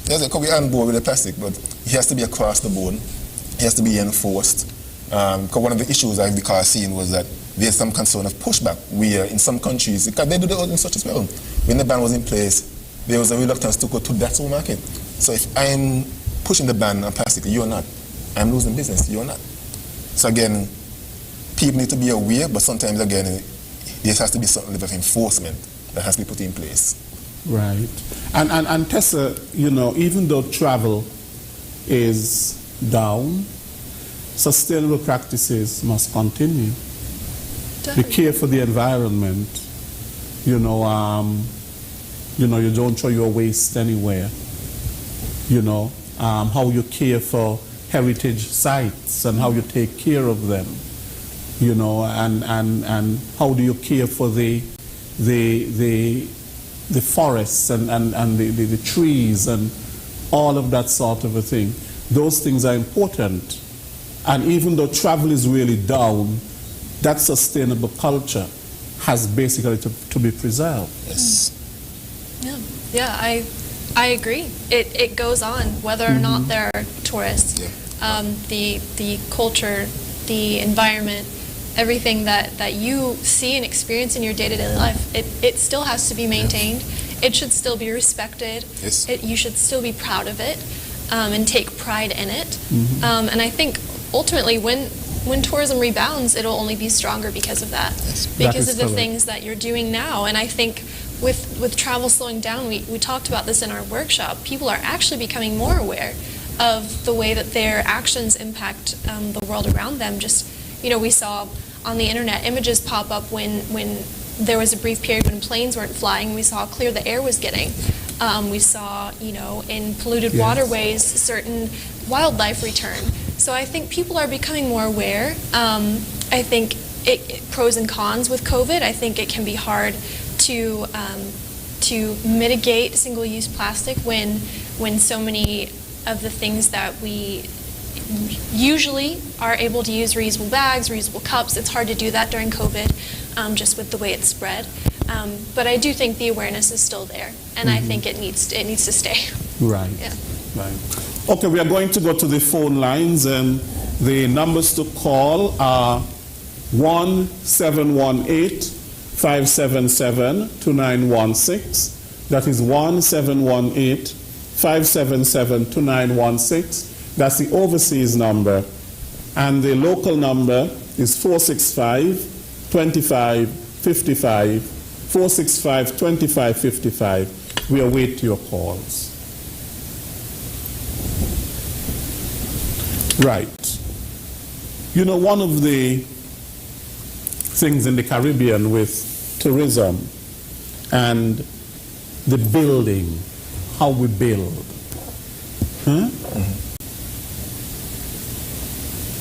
they say, we're on board with the plastic, but it has to be across the board. It has to be enforced. Because one of the issues I've become seeing was that there's some concern of pushback, where in some countries, because they do the other such as well. When the ban was in place, there was a reluctance to go to that supermarket. So if I'm pushing the ban on plastic, you're not. I'm losing business, you're not. So again, people need to be aware, but sometimes again, there has to be some level of enforcement that has to be put in place. Right. And Tessa, even though travel is down, sustainable practices must continue. Definitely. We care for the environment. You don't throw your waste anywhere. How you care for heritage sites and how you take care of them. And how do you care for the forests and the trees and all of that sort of a thing. Those things are important. And even though travel is really down, that sustainable culture has basically to be preserved. Yes. Yeah, I agree. It goes on, whether or not there are tourists. Yeah. The culture, the environment, everything that you see and experience in your day-to-day life, it still has to be maintained. It should still be respected. Yes. You should still be proud of it and take pride in it. And I think ultimately when tourism rebounds, it'll only be stronger because of that. Yes. Because That is of the correct. things that you're doing now. And I think with travel slowing down, we talked about this in our workshop, people are actually becoming more aware of the way that their actions impact the world around them. Just, we saw on the internet images pop up when there was a brief period when planes weren't flying. We saw how clear the air was getting. We saw, in polluted waterways, certain wildlife return. So I think people are becoming more aware. I think pros and cons with COVID. I think it can be hard to mitigate single-use plastic when so many of the things that we usually are able to use, reusable bags, reusable cups. It's hard to do that during COVID, just with the way it's spread. But I do think the awareness is still there, and I think it needs to stay. Right. Yeah. Right. Okay, we are going to go to the phone lines, and the numbers to call are 1-718-577-2916. That is 1-718-577-2916. That's the overseas number. And the local number is 465-2555, 465-2555. We await your calls. Right. You know, one of the things in the Caribbean with tourism and the building, how we build,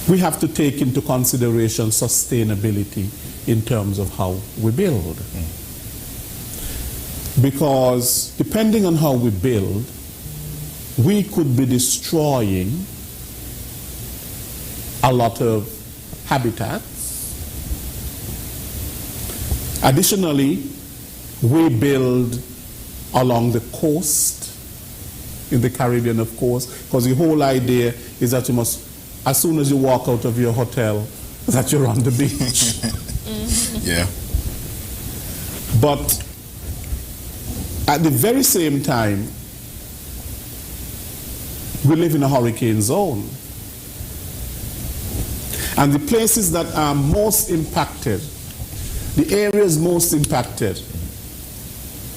we have to take into consideration sustainability in terms of how we build. Because depending on how we build, we could be destroying a lot of habitats. Additionally, we build along the coast, in the Caribbean, of course, because the whole idea is that you must, as soon as you walk out of your hotel, that you're on the beach. Yeah. But at the very same time, we live in a hurricane zone. And the places that are most impacted, the areas most impacted,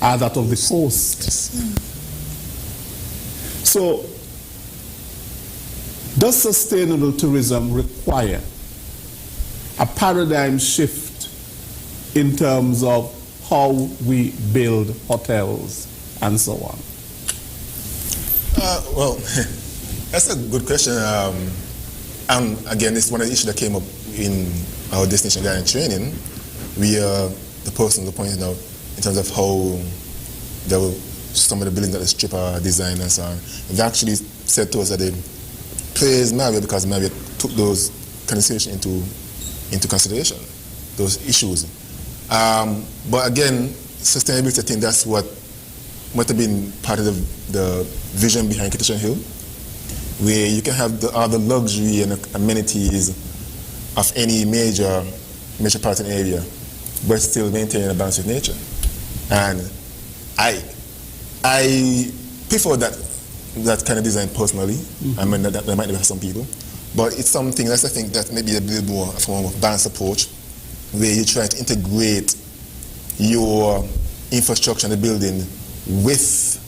are that of the coast. So, does sustainable tourism require a paradigm shift in terms of how we build hotels and so on? Well, that's a good question. And again, it's one of the issues that came up in our destination guidance training. We are the person who pointed out in terms of how some of the buildings that the strip are designed and so on. They actually said to us that they praised Marriott because Marriott took those considerations into consideration, those issues. But again, sustainability, I think that's what might have been part of the vision behind Kitashan Hill, where you can have all the luxury and amenities of any major metropolitan area, but still maintain a balance with nature. And I prefer that kind of design personally. I mean, that might be for some people, but it's something that's, I think, that maybe a bit more a form of balanced approach, where you try to integrate your infrastructure and the building with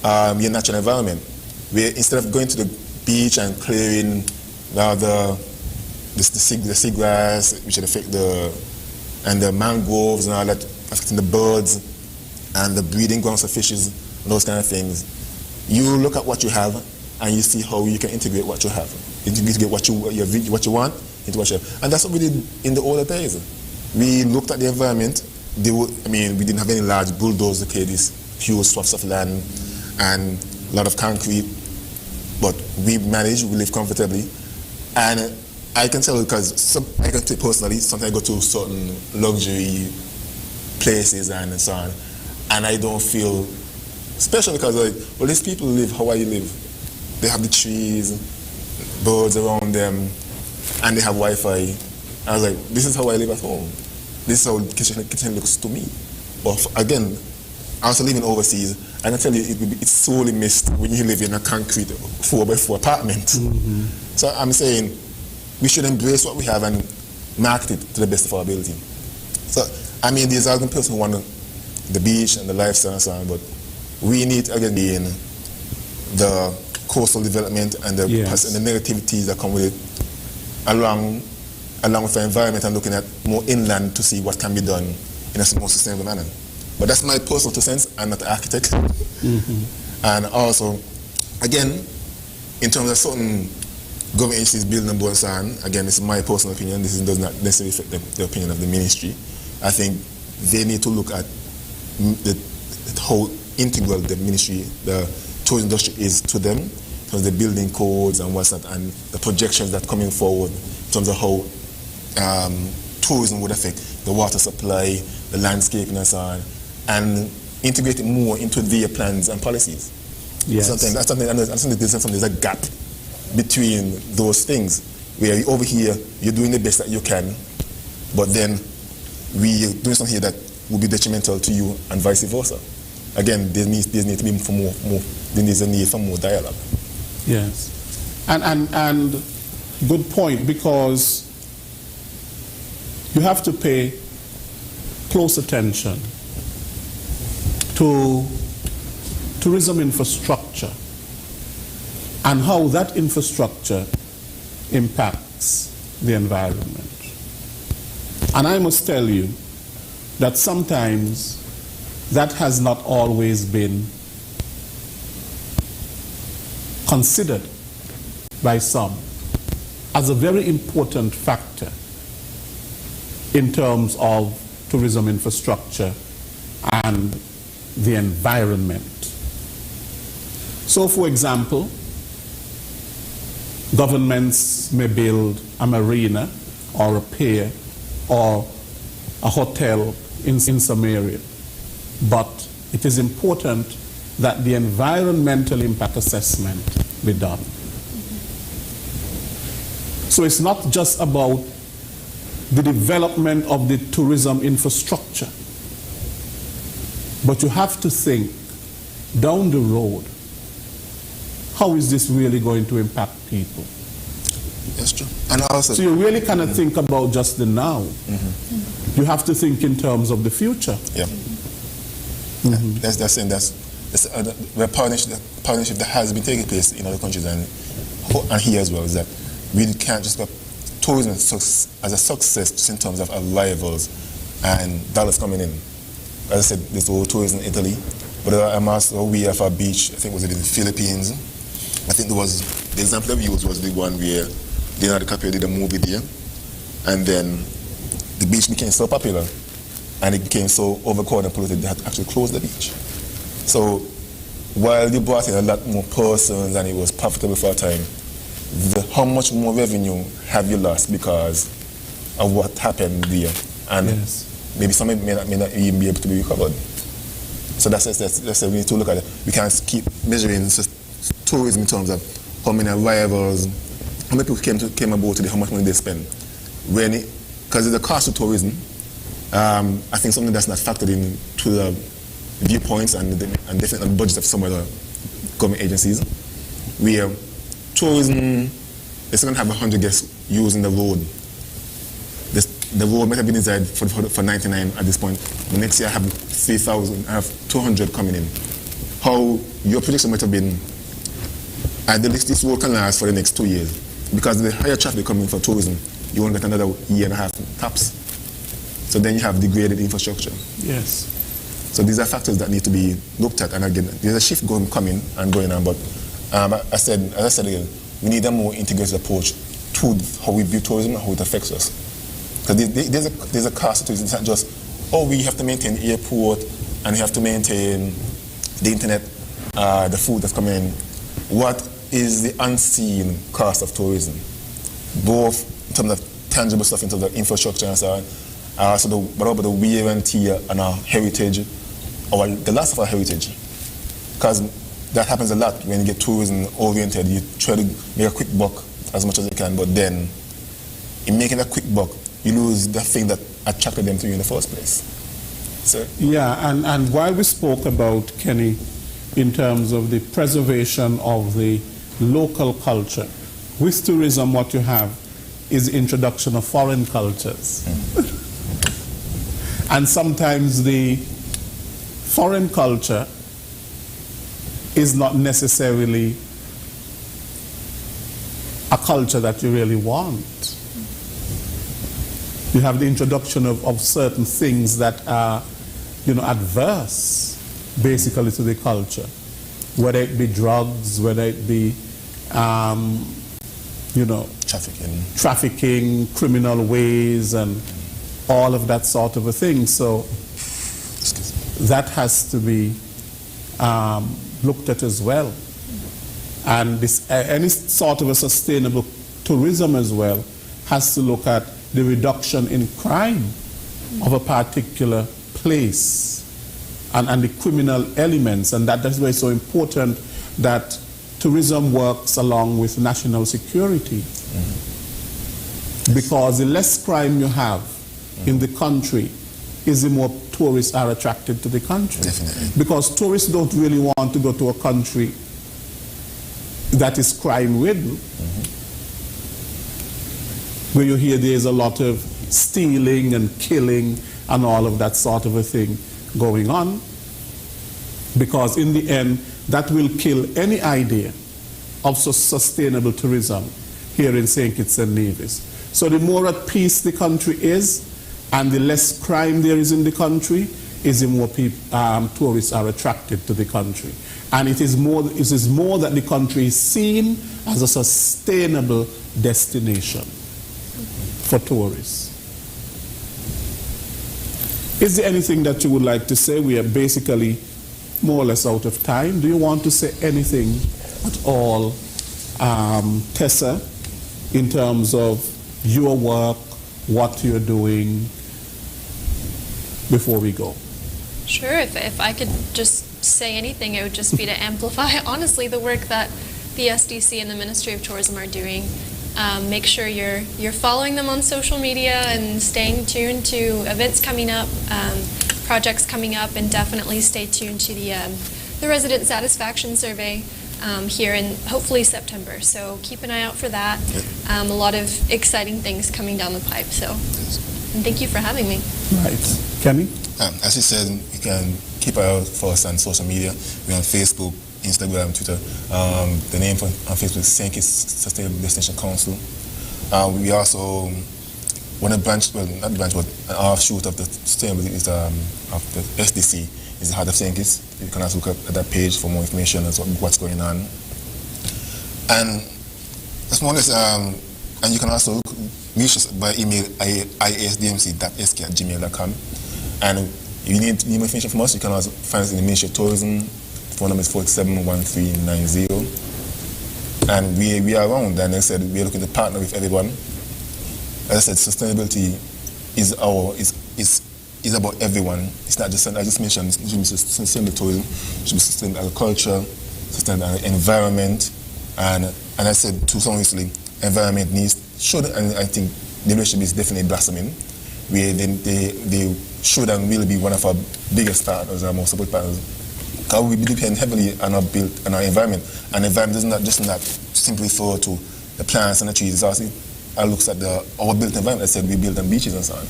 your natural environment, where instead of going to the beach and clearing the seagrass, which would affect and the mangroves and all that, affecting the birds and the breeding grounds for fishes and those kind of things, you look at what you have and you see how you can integrate what you have. Integrate what you want into what you have. And that's what we did in the older days. We looked at the environment. We didn't have any large bulldozers to clear these huge swaths of land and a lot of concrete, but we managed, we live comfortably. And I can tell you, because I can say personally, sometimes I go to certain luxury places and so on, and I don't feel special because, these people live how I live. They have the trees, birds around them, and they have Wi-Fi. I was like, this is how I live at home. This is how kitchen looks to me. But again, I also living overseas, and I tell you, it's sorely missed when you live in a concrete 4x4 apartment. So I'm saying we should embrace what we have and market it to the best of our ability. So, there's other people who want the beach and the lifestyle and so on, but we need, again, be in the coastal development and the negativities that come with it, along with the environment, and looking at more inland to see what can be done in a more sustainable manner. But that's my personal 2 cents. I'm not an architect. And also, again, in terms of certain government agencies building and so on, again, this is my personal opinion. This does not necessarily affect the opinion of the ministry. I think they need to look at how integral the ministry, the tourism industry is to them, because the building codes and what's that, and the projections that are coming forward in terms of how tourism would affect the water supply, the landscaping and so on, and integrate it more into their plans and policies. Yes. There's a gap between those things where over here you're doing the best that you can, but then we're doing something here that will be detrimental to you and vice versa. Again, there needs to be there's a need for more dialogue. Yes. And good point, because you have to pay close attention to tourism infrastructure and how that infrastructure impacts the environment. And I must tell you that sometimes that has not always been considered by some as a very important factor in terms of tourism infrastructure and the environment. So, for example, governments may build a marina or a pier or a hotel in some area, but it is important that the environmental impact assessment be done. So it's not just about the development of the tourism infrastructure, but you have to think down the road, how is this really going to impact people? That's true. And also, so you really cannot think about just the now. You have to think in terms of the future. Yeah. That's the partnership that has been taking place in other countries and here as well, is that we can't just put tourism as a success just in terms of arrivals and dollars coming in. As I said, there's the whole tourism in Italy, but I'm also aware of a beach, I think was it in the Philippines. I think the example that we used was the one where Leonardo DiCaprio did a movie there, and then the beach became so popular and it became so overcrowded and polluted they had to actually close the beach. So while they brought in a lot more persons and it was profitable for a time, how much more revenue have you lost because of what happened there? And yes. Maybe some may not even be able to be recovered. So that's we need to look at it. We can't keep measuring tourism in terms of how many arrivals, how many people came aboard today, how much money they spend. Because the cost of tourism, I think something that's not factored into the viewpoints and definitely the budget of some other government agencies, where tourism is going to have 100 guests using the road. The road might have been designed for 99 at this point. The next year I have 3,000, I have 200 coming in. How your projection might have been, at the least this road can last for the next 2 years. Because the higher traffic coming for tourism, you won't get another year and a half tops. So then you have degraded infrastructure. Yes. So these are factors that need to be looked at. And again, there's a shift coming and going on. But as I said again, we need a more integrated approach to how we view tourism and how it affects us. Because there's a cost to tourism. It's not just, we have to maintain the airport and we have to maintain the internet, the food that's coming in. What is the unseen cost of tourism? Both in terms of tangible stuff, in terms of infrastructure and so on, but about the wear and tear on our heritage, or the loss of our heritage. Because that happens a lot when you get tourism oriented. You try to make a quick buck as much as you can, but then in making a quick buck, you lose the thing that attracted them to you in the first place. So yeah, and while we spoke about, Kenny, in terms of the preservation of the local culture, with tourism what you have is the introduction of foreign cultures. And sometimes the foreign culture is not necessarily a culture that you really want. You have the introduction of certain things that are, adverse, basically, to the culture. Whether it be drugs, whether it be, trafficking, criminal ways, and all of that sort of a thing. So that has to be looked at as well. And any sort of a sustainable tourism as well has to look at the reduction in crime of a particular place and the criminal elements. And that's why it's so important that tourism works along with national security. Because the less crime you have in the country, is the more tourists are attracted to the country. Definitely. Because tourists don't really want to go to a country that is crime-ridden, where you hear there's a lot of stealing and killing and all of that sort of a thing going on. Because in the end, that will kill any idea of sustainable tourism here in St. Kitts and Nevis. So the more at peace the country is, and the less crime there is in the country, is the more tourists are attracted to the country. And it is more that the country is seen as a sustainable destination for tourists. Is there anything that you would like to say? We are basically more or less out of time. Do you want to say anything at all, Tessa, in terms of your work, what you're doing, before we go? Sure, if I could just say anything, it would just be to amplify, honestly, the work that the SDC and the Ministry of Tourism are doing. Make sure you're following them on social media and staying tuned to events coming up, projects coming up, and definitely stay tuned to the resident satisfaction survey here in hopefully September. So keep an eye out for that. A lot of exciting things coming down the pipe. So, and thank you for having me. Right. Kenny? As you said, you can keep an eye out for us on social media. We're on Facebook, Instagram, Twitter. The name on Facebook is St. Kitts Sustainable Destination Council. We also, one of the branch, well, not the branch, but an offshoot of the sustainability is of the SDC, is the Heart of St. Kitts. You can also look at that page for more information as what's going on. And as long as, and you can also reach us by email iasdmc.sk@gmail.com. And if you need more information from us, you can also find us in the Ministry of Tourism. Phone number is 471390. And we are around, and as I said, we are looking to partner with everyone. As I said, sustainability is about everyone. It's not just, I just mentioned, it should be sustainable tourism, it should be sustainable agriculture, sustainable environment, and I said too so recently, environment needs, should, and I think the relationship is definitely blossoming. They should and will be one of our biggest partners, our most support partners. Because we depend heavily on our built and our environment. And the environment does not just not simply refer to the plants and the trees. It also looks at our built environment. I said we build on beaches and so on.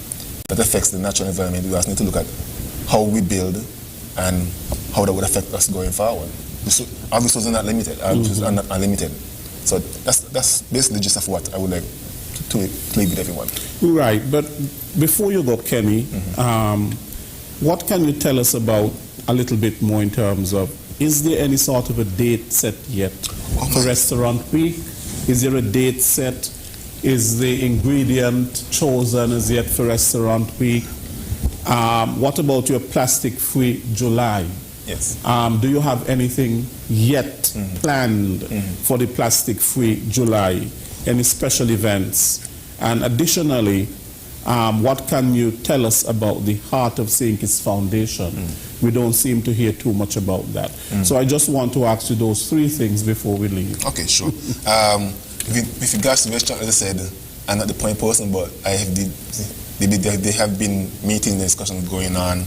That affects the natural environment. We also need to look at how we build and how that would affect us going forward. Our resources are not limited. Our resources are not unlimited. So that's basically the gist of what I would like to leave with everyone. Right, but before you go, Kenny, what can you tell us about a little bit more in terms of, is there any sort of a date set yet for Restaurant Week? Is there a date set? Is the ingredient chosen as yet for Restaurant Week? What about your plastic-free July? Yes. Do you have anything yet planned for the plastic-free July? Any special events? And additionally, what can you tell us about the Heart of St. Kitts Foundation? We don't seem to hear too much about that. So I just want to ask you those three things before we leave. Okay, sure. With regards to the restaurant, as I said, I'm not the point person, but I have they have been meetings and discussions going on.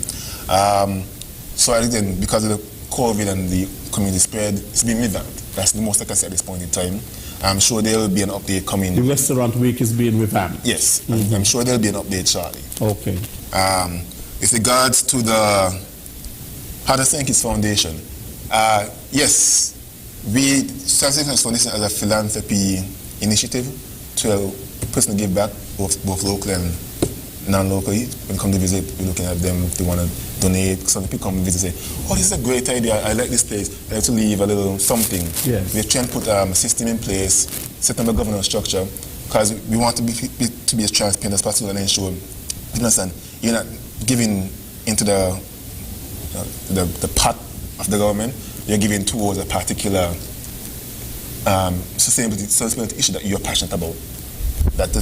So I think because of the COVID and the community spread, it's been revamped. That's the most I can say at this point in time. I'm sure there will be an update coming. The Restaurant Week is being revamped? Yes. I'm sure there will be an update shortly. Okay. With regards to the Heart of St. Kitts Foundation, yes, we started this foundation as a philanthropy initiative to help personally give back, both locally and non-locally. When they come to visit, we're looking at them if they want to donate. Some people come and visit and say, oh, this is a great idea, I like this place, I like to leave a little something. Yes. We're trying to put a system in place, set up a governance structure, because we want to be as transparent as possible and ensure, you understand, you're not giving into the pot of the government, you're giving towards a particular sustainability issue that you're passionate about. That's the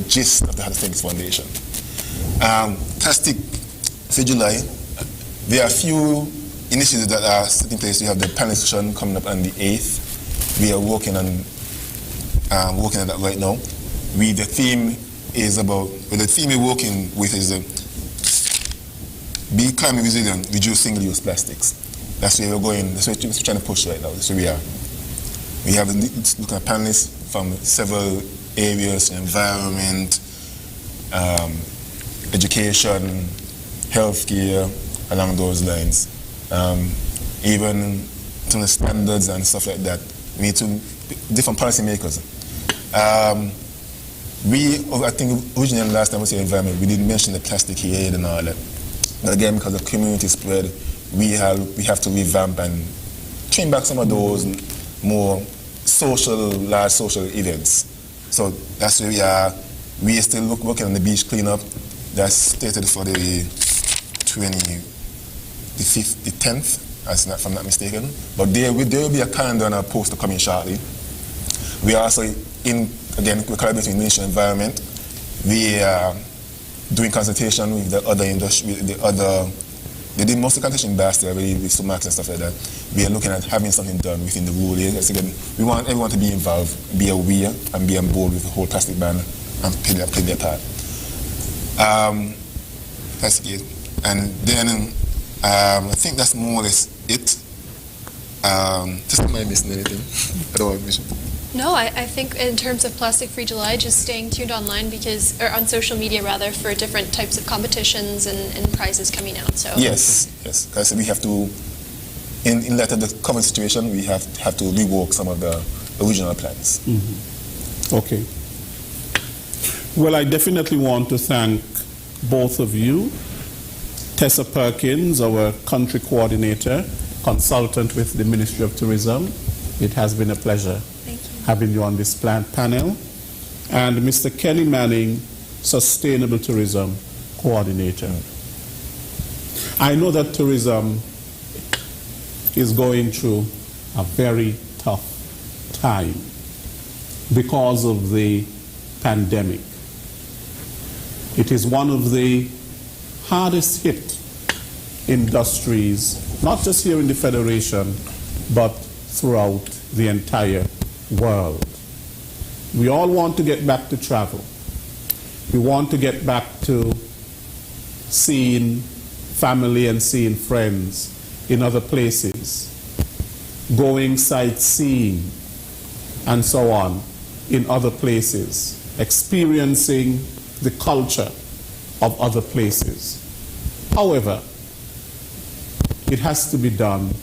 gist of the Heart of St. Kitts Foundation. Plastic for July, there are a few initiatives that are set in place. We have the panel discussion coming up on the 8th. We are working on that right now. The theme is about, well, the theme we're working with is be climate resilient, reduce single-use plastics. That's where we're going. That's what we're trying to push right now. That's where we are. We have looking at panelists from several areas: environment, education, healthcare, along those lines. Even some of the standards and stuff like that. We need to different policymakers. I think originally last time we said environment, we didn't mention the plastic aid and all that. But again, because of community spread, we have to revamp and train back some of those more large social events. So that's where we are. We are still working on the beach cleanup. That's stated for the 10th, if I'm not mistaken. But there will be a calendar and a poster coming shortly. We are also we're collaborating with the Ministry of Environment. We are doing consultation with the other industry, they did most of the consultation in Bastille, with Sumac and stuff like that. We are looking at having something done within the rural areas. Again, we want everyone to be involved, be aware, and be on board with the whole plastic ban and play their part. That's it. And then I think that's more or less it. Just am I missing anything? I don't want to miss it. No, I think in terms of Plastic Free July, just staying tuned online or on social media rather, for different types of competitions and prizes coming out. So yes, because we have to, in light of the current situation, we have to rework some of the original plans. Mm-hmm. Okay. Well, I definitely want to thank both of you. Tessa Perkins, our country coordinator, consultant with the Ministry of Tourism. It has been a pleasure having you on this panel. And Mr. Kenny Manning, Sustainable Tourism Coordinator. I know that tourism is going through a very tough time because of the pandemic. It is one of the hardest hit industries, not just here in the Federation, but throughout the entire world. We all want to get back to travel. We want to get back to seeing family and seeing friends in other places, going sightseeing and so on in other places, experiencing the culture of other places. However, it has to be done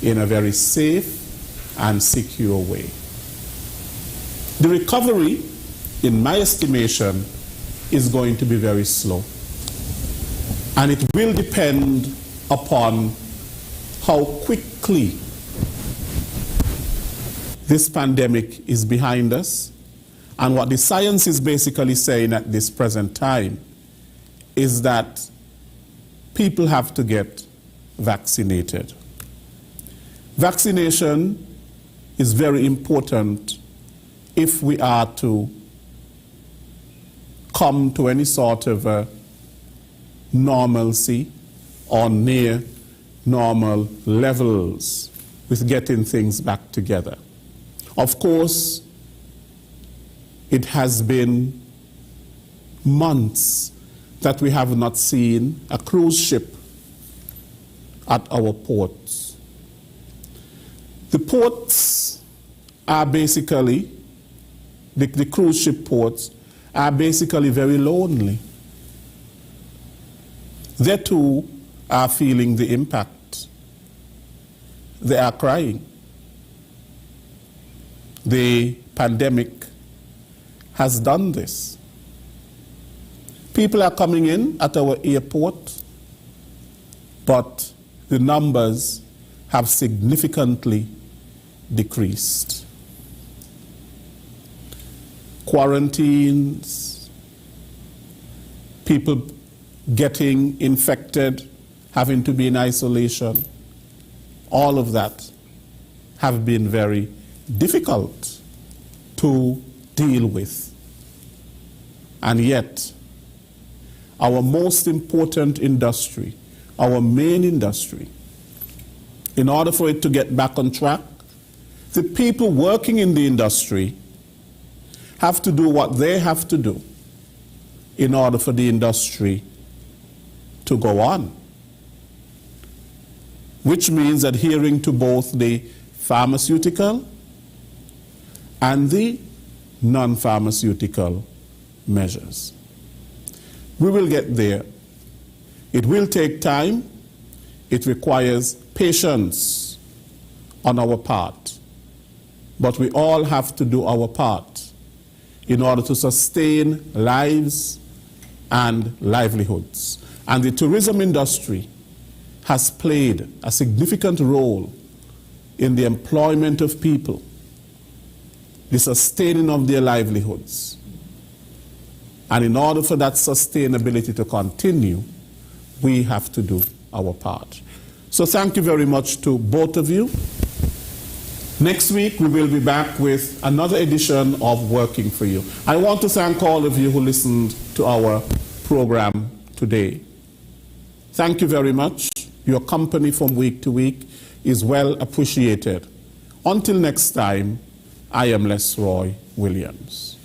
in a very safe and secure way. The recovery, in my estimation, is going to be very slow. And it will depend upon how quickly this pandemic is behind us. And what the science is basically saying at this present time is that people have to get vaccinated. Vaccination is very important if we are to come to any sort of a normalcy or near normal levels with getting things back together. Of course, it has been months that we have not seen a cruise ship at our ports. The ports are basically, the cruise ship ports are basically very lonely. They too are feeling the impact. They are crying. The pandemic has done this. People are coming in at our airport, but the numbers have significantly decreased. Quarantines, people getting infected, having to be in isolation, all of that have been very difficult to deal with. And yet, our most important industry, our main industry, in order for it to get back on track, the people working in the industry have to do what they have to do in order for the industry to go on, which means adhering to both the pharmaceutical and the non-pharmaceutical measures. We will get there. It will take time. It requires patience on our part. But we all have to do our part in order to sustain lives and livelihoods. And the tourism industry has played a significant role in the employment of people, the sustaining of their livelihoods. And in order for that sustainability to continue, we have to do our part. So thank you very much to both of you. Next week, we will be back with another edition of Working for You. I want to thank all of you who listened to our program today. Thank you very much. Your company from week to week is well appreciated. Until next time, I am Les Roy Williams.